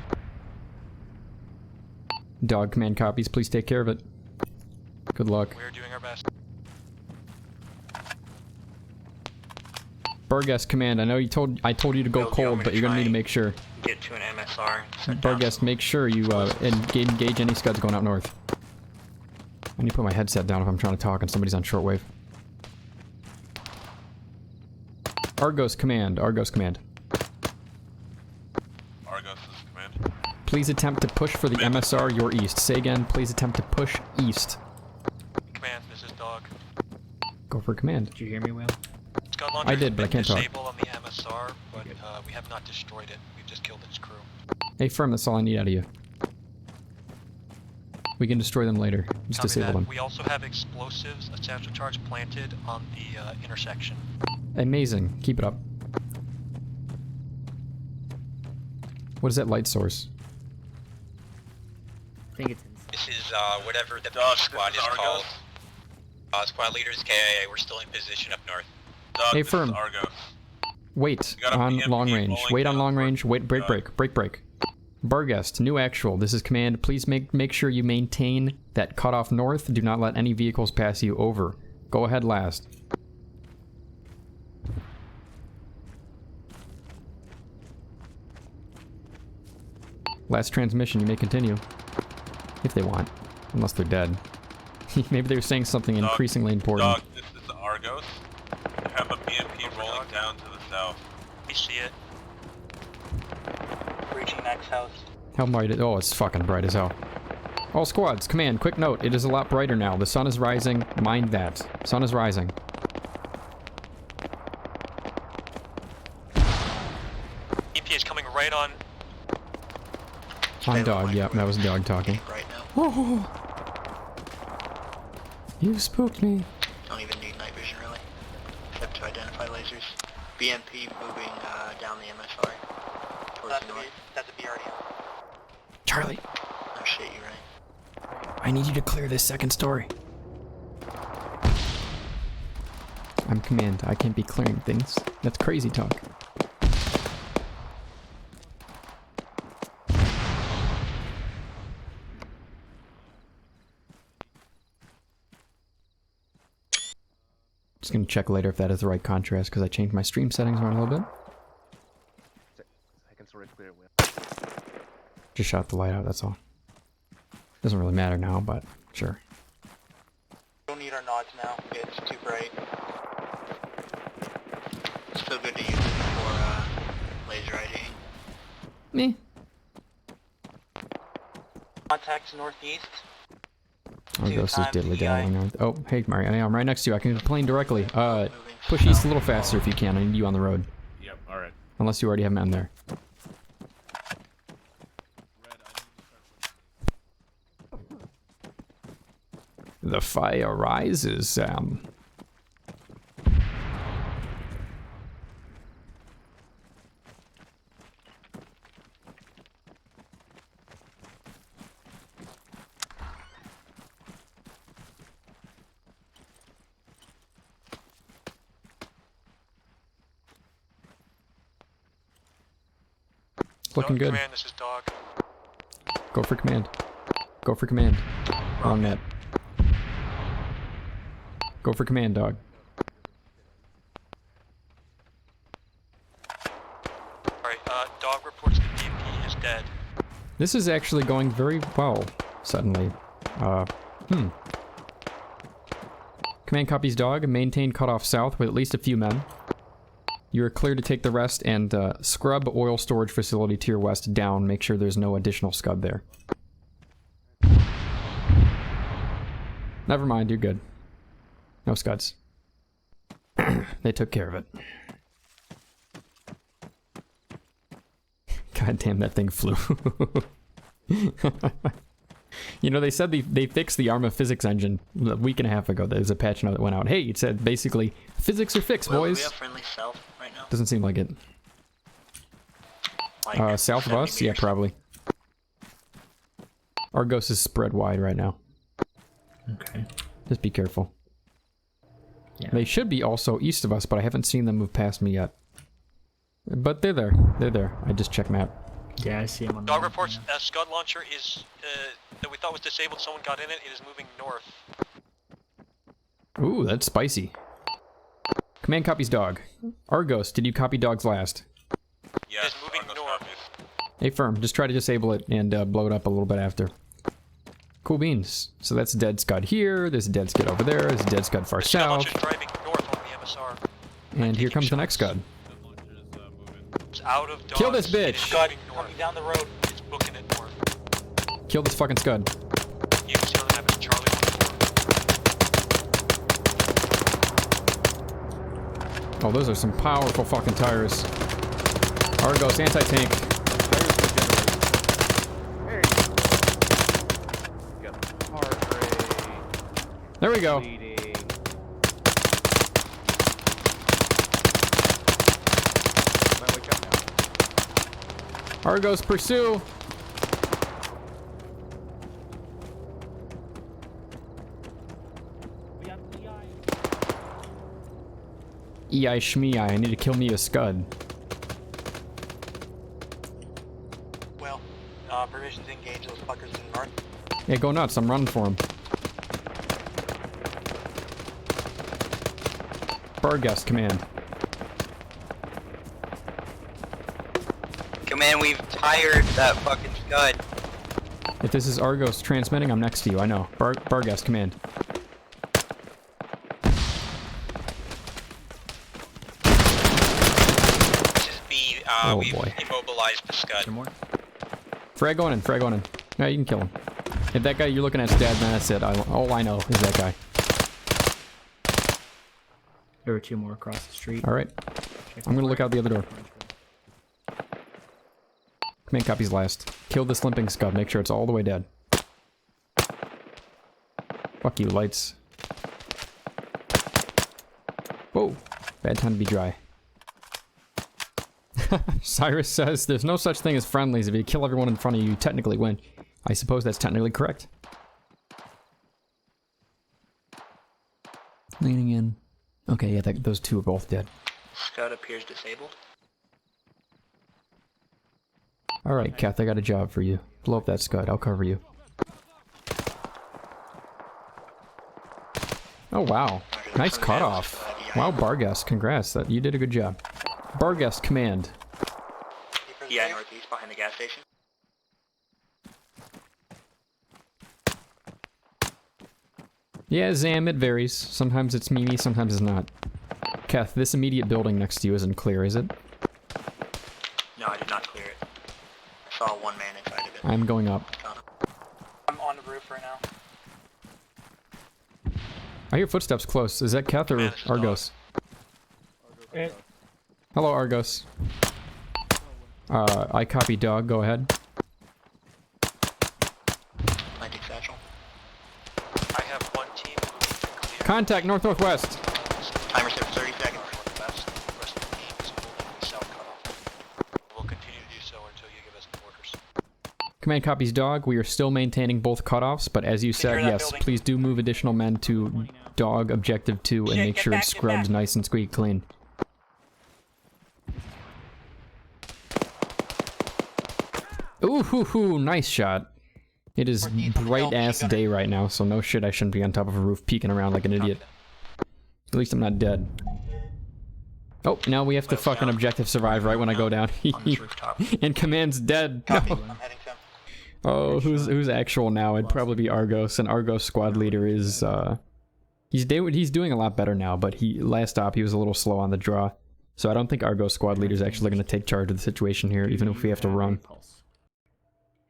Dog command copies. Please take care of it. Good luck. We're doing our best. Burgess command. I know I told you to go cold, but you're gonna need to make sure. Get to an MSR. Burgess, make sure you engage any scuds going out north. I need to put my headset down if I'm trying to talk and somebody's on shortwave. Argos command. Argos is command. Please attempt to push for the MSR your east. Say again, please attempt to push east. Command, this is Dog. Go for command. Did you hear me, Will? Scud launcher I did, but I can't talk. disabled on the MSR, but we have not destroyed it. We've just killed its crew. Hey, firm, that's all I need out of you. We can destroy them later. Just Copy disable that. them. We also have explosives, a satchel charge planted on the intersection. Amazing. Keep it up. What is that light source? I think it's This is whatever the dog squad is called. Squad leaders KIA, we're still in position up north. Hey, firm. Wait on long range. Wait on long range. Wait, break. Burgest, new actual. This is command. Please make sure you maintain that cutoff north. Do not let any vehicles pass you. Over. Go ahead last. Last transmission. You may continue. If they want. Unless they're dead. Maybe they're saying something increasingly important. Dog, this is Argos. We have a BMP rolling down to the south. We see it. Reaching next house. How bright is... Oh, it's fucking bright as hell. All squads, command, quick note. It is a lot brighter now. The sun is rising. Mind that. Sun is rising. EP is coming right on. On dog, yeah, that was dog talking. Right now. Oh, you spooked me. Don't even need night vision really, except to identify lasers. BMP moving down the MSR towards the north. That's a BRD. Charlie. Oh shit, you're right. I need you to clear this second story. I'm command. I can't be clearing things. That's crazy talk. Just gonna check later if that is the right contrast because I changed my stream settings around a little bit. I can sort of clear it with. Just shot the light out, that's all. Doesn't really matter now, but sure. Don't need our nods now. It's too bright. Still good to use it for laser ID. Me. Contacts northeast. I'll go see diddly daddling. Oh, hey Mario, I'm right next to you. I can plane directly. Push east a little faster if you can. I need you on the road. Yep, alright. Unless you already have men there. The fire rises, Looking good. Command, this is Dog. Go for command. Go for command. Wrong net. Go for command, dog. Alright, Dog reports that DMP is dead. This is actually going very well, suddenly. Command copies dog. Maintain cutoff south with at least a few men. You are clear to take the rest and scrub oil storage facility to your west down. Make sure there's no additional scud there. Never mind, you're good. No scuds. They took care of it. God damn, that thing flew. You know, they said they fixed the Arma physics engine a week and a half ago. There's a patch note that went out. Hey, it said basically, physics are fixed, boys. We have friendly south right now. Doesn't seem like it. Like South of us? Yeah, probably. Argos is spread wide right now. Okay. Just be careful. Yeah. They should be also east of us, but I haven't seen them move past me yet. But they're there. They're there. I just checked map. Yeah, I see him on the Dog map, reports a Scud launcher is, that we thought was disabled, someone got in it, it is moving north. Ooh, that's spicy. Command copies dog. Argos, did you copy dog's last? Yeah, it's moving north. Hey, firm. Just try to disable it and blow it up a little bit after. Cool beans. So that's a dead scud here. There's a dead scud over there. There's a dead scud far Scud south. launcher's driving north on the MSR. And here comes the next scud. It's out of dodge. Kill this bitch. It's Scud coming down the road. It's booking it north. Kill this fucking scud. You can see on the map, it's Charlie on the floor. Oh, those are some powerful fucking tires. Argos, anti-tank. There we go. Argos, pursue. EI Shmei, I need to kill me a scud. Well, provisions engage those fuckers to the north. Yeah, go nuts, I'm running for him. Barguest, command. Command, we've tired that fucking Scud. If this is Argos transmitting, I'm next to you, I know. Barguest, command. Oh we've boy. immobilized the Scud. Frag going in, frag going in. Yeah, you can kill him. If that guy you're looking at's dead, then that's it. All I know is that guy. There were two more across the street. Alright. I'm gonna look out the other door. Command copies last. Kill this limping scud. Make sure it's all the way dead. Fuck you, lights. Whoa. Bad time to be dry. Cyrus says, there's no such thing as friendlies. If you kill everyone in front of you, you technically win. I suppose that's technically correct. Leaning in. Okay, yeah, those two are both dead. Scud appears disabled. Alright, Kath, I got a job for you. Blow up that scud, I'll cover you. Oh, wow. Nice cutoff. Wow, Barguest, congrats. You did a good job. Barguest, command. Yeah, northeast behind the gas station. Yeah, Zam, it varies. Sometimes it's Mimi, sometimes it's not. Kath, this immediate building next to you isn't clear, is it? No, I did not clear it. I saw one man inside of it. I'm going up. I'm on the roof right now. I hear footsteps close. Is that Kath or Argos? Hello, Argos. I copy dog, go ahead. I take satchel. I have one team moving to clear. Contact north-northwest. Timer set for 30 seconds. West. The rest of the team is moving the south cutoff. We'll continue to do so until you give us the orders. Command copies dog. We are still maintaining both cutoffs, but as you said, yes, please do move additional men to dog objective 2 and make sure it's scrubbed nice and squeaky clean. Ooh, hoo, hoo, nice shot. It is bright ass day right now, so no shit, I shouldn't be on top of a roof peeking around like an idiot. At least I'm not dead. Oh, now we have to fucking objective survive right when I go down. And command's dead. No. Oh, who's actual now? It'd probably be Argos, and Argos squad leader is he's doing a lot better now, but last op he was a little slow on the draw. So I don't think Argos squad leader is actually going to take charge of the situation here, even if we have to run.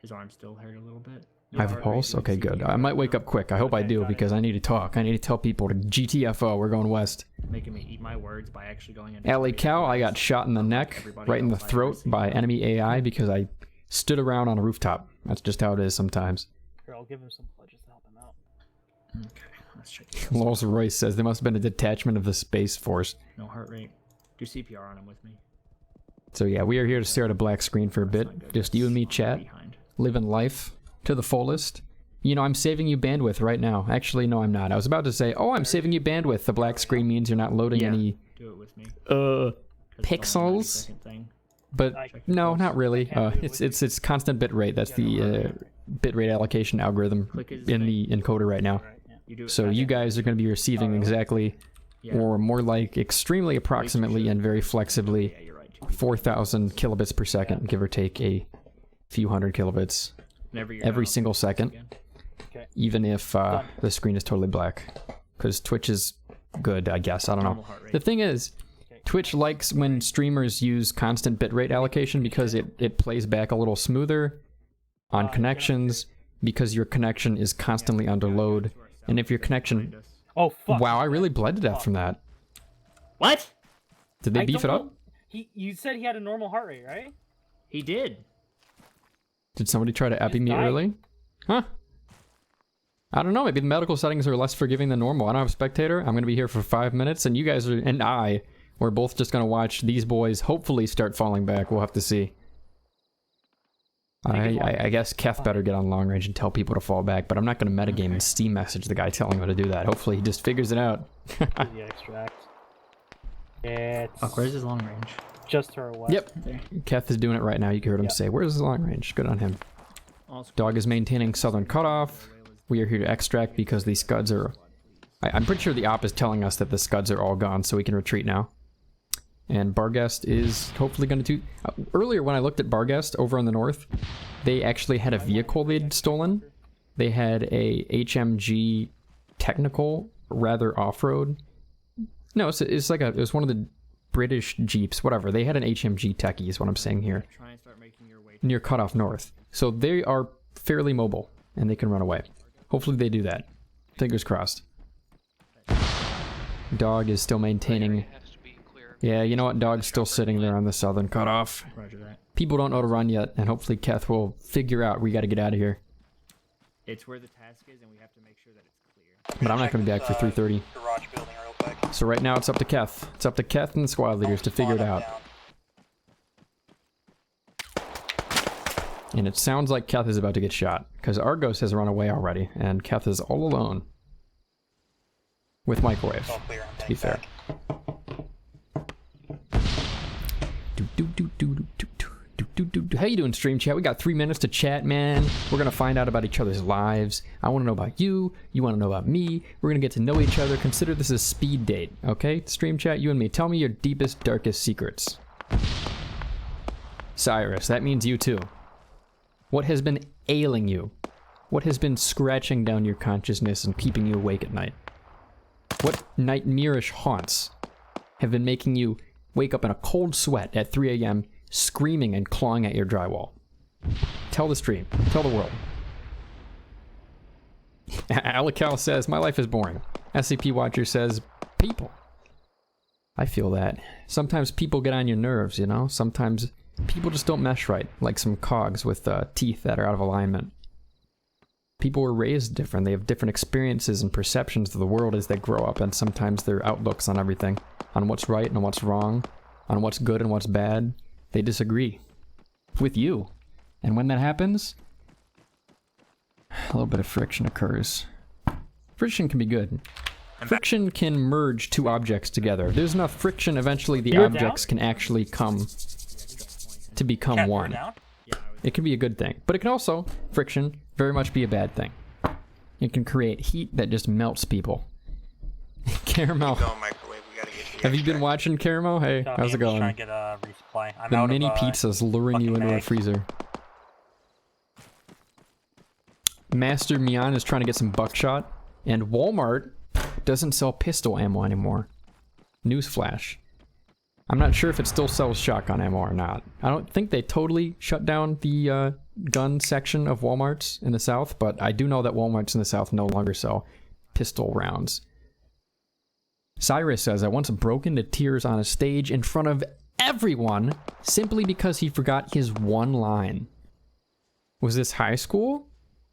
His arm still hurt a little bit. I have a pulse? Okay, good. I might wake up quick. I hope I do, because I need to talk. I need to tell people to GTFO, we're going west. Making me eat my words by actually going in. Alley cow, I got shot in the neck, right in the throat by enemy AI because I stood around on a rooftop. That's just how it is sometimes. Here, I'll give him some pledges to help him out. Okay, let's check. Rolls Royce says there must have been a detachment of the Space Force. No heart rate. Do CPR on him with me. So yeah, we are here to stare at a black screen for a bit. Just you and me chat. Living life to the fullest. You know, I'm saving you bandwidth right now. Actually, no, I'm not. I was about to say, oh, I'm saving you bandwidth. The black screen means you're not loading any Do it with me. Pixels. But no, not really. It's constant bit rate. That's the bit rate allocation algorithm in the encoder right now. So you guys are going to be receiving exactly, or more like extremely approximately and very flexibly, 4,000 kilobits per second, give or take a few hundred kilobits every single second, even if the screen is totally black, because Twitch is good, I guess. I don't know. The thing is, Twitch likes when streamers use constant bitrate allocation because it plays back a little smoother on connections, because your connection is constantly under load, and if your connection... Oh, fuck. Wow, I really bled to death from that. What? Did they beef it up? You said he had a normal heart rate, right? He did. Did somebody try to epi me early? Huh? I don't know, maybe the medical settings are less forgiving than normal. I don't have a spectator. I'm going to be here for 5 minutes, and you guys are, and we're both just going to watch these boys hopefully start falling back. We'll have to see. I guess Keth better get on long range and tell people to fall back, but I'm not going to metagame and Steam message the guy telling him to do that. Hopefully he just figures it out. The extract. It's... Fuck, where's his long range? Just to our west. Yep. Keth is doing it right now. You heard him say, where's his long range? Good on him. Dog is maintaining southern cutoff. We are here to extract because these scuds are... I'm pretty sure the op is telling us that the scuds are all gone, so we can retreat now. And Barghest is hopefully going to do... earlier when I looked at Barghest over on the north, they actually had a vehicle they'd stolen. They had a HMG technical, rather off-road. No, it's like it was one of the British Jeeps, whatever. They had an HMG techie is what I'm saying here. Near Cutoff North. So they are fairly mobile, and they can run away. Hopefully they do that. Fingers crossed. Dog is still maintaining... Yeah, you know what? Dog's still sitting there on the southern cutoff. Roger that. People don't know to run yet, and hopefully Keth will figure out we gotta get out of here. It's where the task is, and we have to make sure that it's clear. But I'm not gonna be back for 3:30. So right now it's up to Keth. It's up to Keth and the squad leaders to figure it out. And it sounds like Keth is about to get shot, because Argos has run away already, and Keth is all alone. With microwave, to be fair. How you doing, stream chat? We got 3 minutes to chat, man. We're gonna find out about each other's lives. I want to know about you. You want to know about me. We're gonna get to know each other. Consider this a speed date, okay? Stream chat, you and me. Tell me your deepest, darkest secrets. Cyrus, that means you too. What has been ailing you? What has been scratching down your consciousness and keeping you awake at night? What nightmarish haunts have been making you wake up in a cold sweat at 3 a.m. screaming and clawing at your drywall? Tell the stream. Tell the world. Alical says, my life is boring. SCP Watcher says, people. I feel that. Sometimes people get on your nerves, you know? Sometimes People just don't mesh right, like some cogs with teeth that are out of alignment. People were raised different. They have different experiences and perceptions of the world as they grow up, and sometimes their outlooks on everything, on what's right and what's wrong, on what's good and what's bad, they disagree with you. And when that happens, a little bit of friction occurs. Friction can be good. Friction can merge two objects together. If there's enough friction, eventually the objects can actually come to become one. It can be a good thing. But it can also, friction, very much be a bad thing. It can create heat that just melts people. Caramel. Have you been watching Caramel? Hey, how's it going? Trying to get a resupply. I'm The out mini of, pizza's luring you into a freezer. Master Mian is trying to get some buckshot, and Walmart doesn't sell pistol ammo anymore. Newsflash. I'm not sure if it still sells shotgun ammo or not. I don't think they totally shut down the gun section of Walmarts in the South, but I do know that Walmarts in the South no longer sell pistol rounds. Cyrus says, I once broke into tears on a stage in front of everyone simply because he forgot his one line. Was this high school?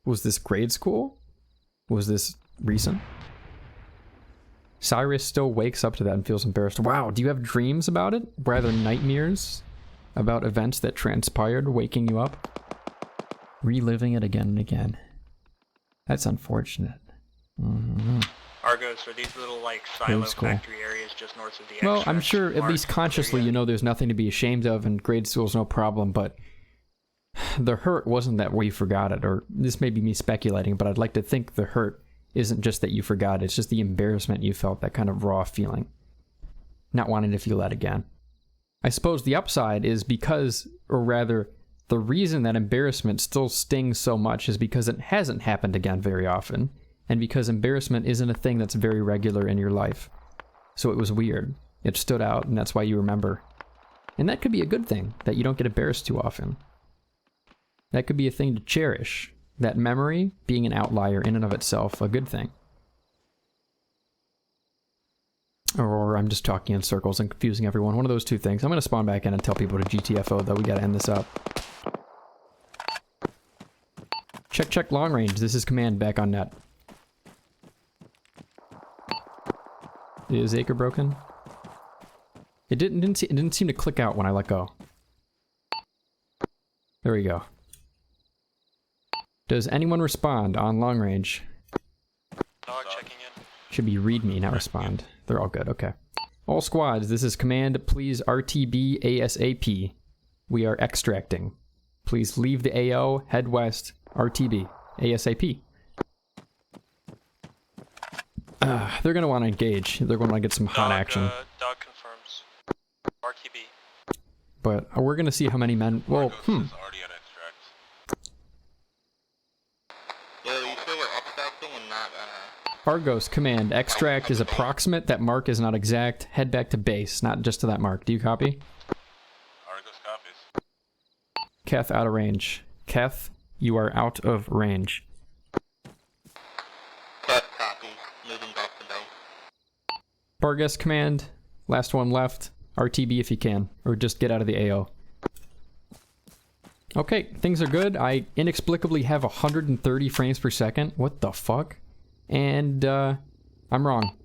Was this grade school? Was this recent? Cyrus still wakes up to that and feels embarrassed. Wow, do you have dreams about it? Rather nightmares about events that transpired, waking you up? Reliving it again and again. That's unfortunate. Argos, are these little like silo factory areas just north of the Well, I'm sure at least consciously you know there's nothing to be ashamed of and grade school's no problem, but the hurt wasn't that we forgot it, or this may be me speculating, but I'd like to think the hurt isn't just that you forgot, it's just the embarrassment you felt, that kind of raw feeling. Not wanting to feel that again. I suppose the upside is because, or rather, the reason that embarrassment still stings so much is because it hasn't happened again very often, and because embarrassment isn't a thing that's very regular in your life. So it was weird. It stood out, and that's why you remember. And that could be a good thing, that you don't get embarrassed too often. That could be a thing to cherish. That memory being an outlier in and of itself, a good thing. Or I'm just talking in circles and confusing everyone. One of those two things. I'm going to spawn back in and tell people to GTFO, though. We got to end this up. Check long range. This is command back on net. Is Acre broken? It didn't seem to click out when I let go. There we go. Does anyone respond on long range? Dog checking in. Should be read me, not respond. They're all good, okay. All squads, this is command, please RTB ASAP. We are extracting. Please leave the AO, head west, RTB ASAP. They're gonna want to engage. They're gonna want to get some hot action. Dog confirms. RTB. But we're gonna see how many men. Well, Argos, command, extract is approximate, that mark is not exact, head back to base, not just to that mark. Do you copy? Argos copies. Keth, out of range. Keth, you are out of range. Bargas, command, last one left, RTB if you can, or just get out of the AO. Okay, things are good. I inexplicably have 130 frames per second. What the fuck? And, I'm wrong.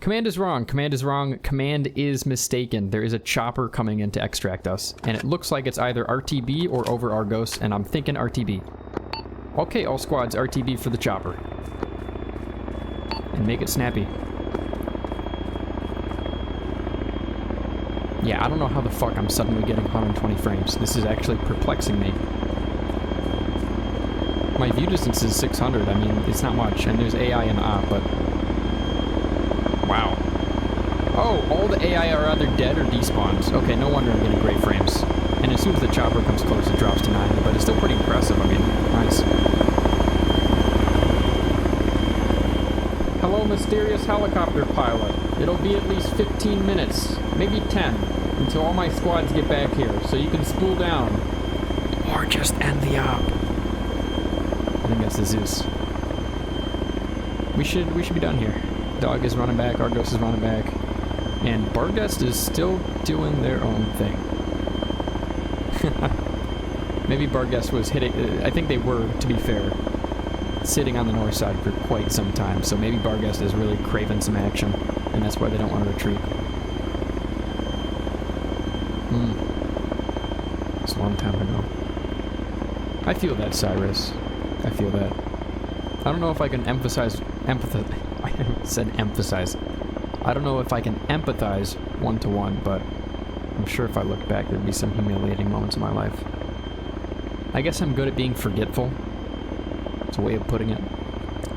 Command is wrong. Command is wrong. Command is mistaken. There is a chopper coming in to extract us. And it looks like it's either RTB or over Argos, and I'm thinking RTB. Okay, all squads, RTB for the chopper. And make it snappy. Yeah, I don't know how the fuck I'm suddenly getting 120 frames. This is actually perplexing me. My view distance is 600. I mean, it's not much, and there's AI in the op, but... Wow. Oh, all the AI are either dead or despawned. Okay, no wonder I'm getting great frames. And as soon as the chopper comes close, it drops to 90, but it's still pretty impressive. I mean, nice. Hello, mysterious helicopter pilot. It'll be at least 15 minutes, maybe 10, until all my squads get back here, so you can spool down. Or just end the op. I think that's the Zeus. We should be done here. Dog is running back, Argos is running back, and Bargest is still doing their own thing. Maybe Barguest was hitting... I think they were, to be fair, sitting on the north side for quite some time, so maybe Barguest is really craving some action, and that's why they don't want to retreat. It's a long time ago. I feel that, Cyrus. I feel that. I don't know if I can emphasize... I said emphasize. I don't know if I can empathize one-to-one, but I'm sure if I look back, there'd be some humiliating moments in my life. I guess I'm good at being forgetful. It's a way of putting it.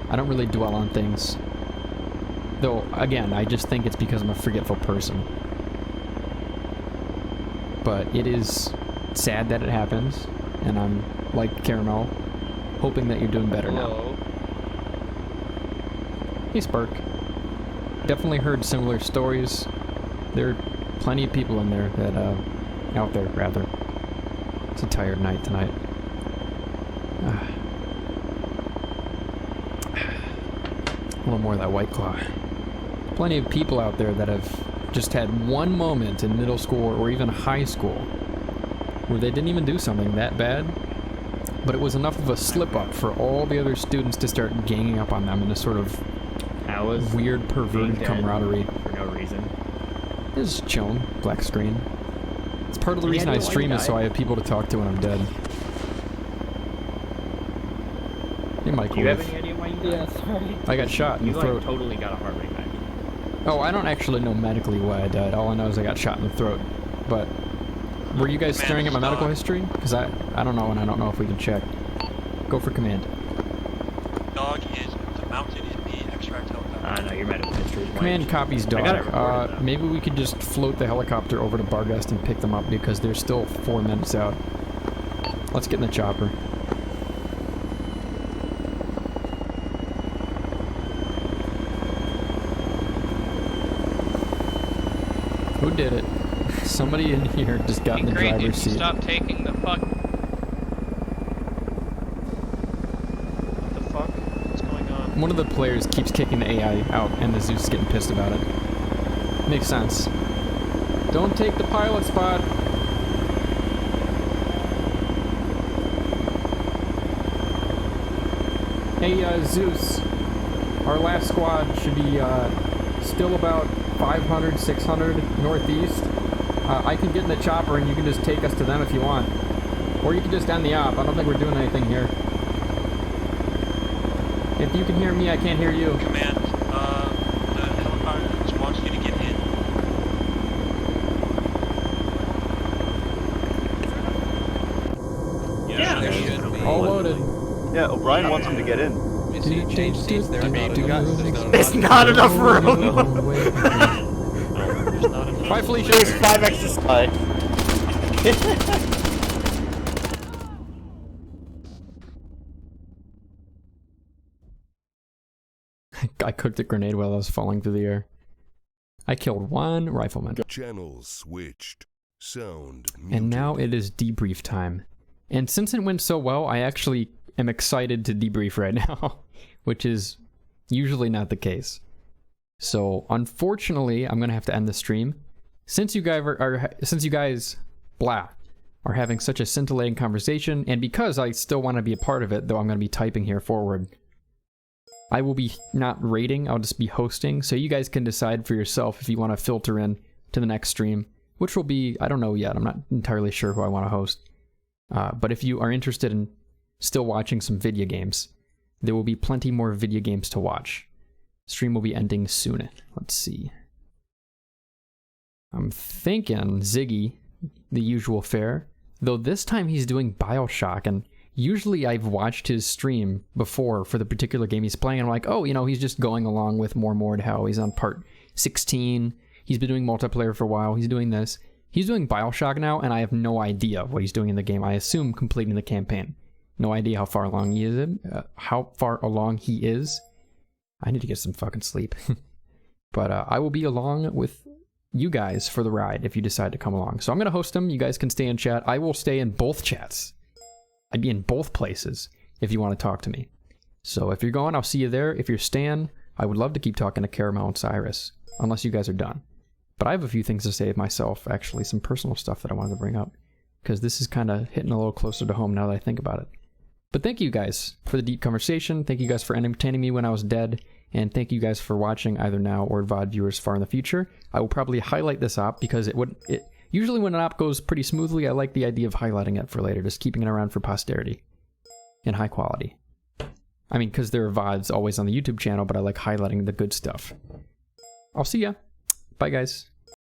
I don't really dwell on things. Though, again, I just think it's because I'm a forgetful person. But it is sad that it happens, and I'm, like Caramel, hoping that you're doing better now. Hey, Spark. Definitely heard similar stories. There are plenty of people in there that, out there, rather. It's a tired night tonight. A little more of that White Claw. Plenty of people out there that have just had one moment in middle school or even high school where they didn't even do something that bad, but it was enough of a slip-up for all the other students to start ganging up on them in a sort of weird, perverted camaraderie. For no reason. Just chilling. Black screen. It's part of the reason I stream is so I have people to talk to when I'm dead. Hey, Michael. Do you have any idea why you died? Yeah, sorry. I got shot in the throat. You totally got a heart rate back. Oh, I don't actually know medically why I died. All I know is I got shot in the throat. But were you guys staring at my medical history? Because I don't know, and I don't know if we can check. Go for command. Dog is mounted in the extract helicopter. No, your medical history is Command copies dog. I got it recorded, Maybe we could just float the helicopter over to Barguest and pick them up because they're still 4 minutes out. Let's get in the chopper. Who did it? Somebody in here just got in the driver's seat. Stop taking the fuck. What the fuck? What's going on? One of the players keeps kicking the AI out, and the Zeus is getting pissed about it. Makes sense. Don't take the pilot spot. Hey, Zeus. Our last squad should be still about 500, 600 northeast. I can get in the chopper and you can just take us to them if you want. Or you can just end the op. I don't think we're doing anything here. If you can hear me, I can't hear you. Command, the helicopter just wants you to get in. Yeah, there should be. All loaded. Yeah, O'Brien wants him to get in. Change seats there. There's not enough room. Bye, Felicia. There's 5 extra supply. I cooked a grenade while I was falling through the air. I killed 1 rifleman. Channels switched. Sound muted. And now it is debrief time. And since it went so well, I actually am excited to debrief right now, which is usually not the case. So, unfortunately, I'm gonna have to end the stream. Since you guys are having such a scintillating conversation, and because I still want to be a part of it, though I'm gonna be typing here forward, I will be not rating, I'll just be hosting, so you guys can decide for yourself if you want to filter in to the next stream, which will be, I don't know yet, I'm not entirely sure who I want to host. But if you are interested in still watching some video games, there will be plenty more video games to watch. Stream will be ending soon. Let's see. I'm thinking Ziggy, the usual fare, though this time he's doing BioShock, and usually I've watched his stream before for the particular game he's playing, and I'm like, oh, you know, he's just going along with more Mordhau. He's on part 16. He's been doing multiplayer for a while. He's doing this. He's doing BioShock now, and I have no idea what he's doing in the game. I assume completing the campaign. No idea how far along he is. I need to get some fucking sleep. But I will be along with you guys for the ride if you decide to come along. So I'm going to host them. You guys can stay in chat. I will stay in both chats. I'd be in both places if you want to talk to me. So if you're going, I'll see you there. If you're staying, I would love to keep talking to Caramel and Cyrus, unless you guys are done. But I have a few things to say of myself, actually, some personal stuff that I wanted to bring up. because this is kind of hitting a little closer to home now that I think about it. But thank you guys for the deep conversation. Thank you guys for entertaining me when I was dead. And thank you guys for watching either now or VOD viewers far in the future. I will probably highlight this op because usually when an op goes pretty smoothly, I like the idea of highlighting it for later, just keeping it around for posterity and high quality. I mean, because there are VODs always on the YouTube channel, but I like highlighting the good stuff. I'll see ya. Bye, guys.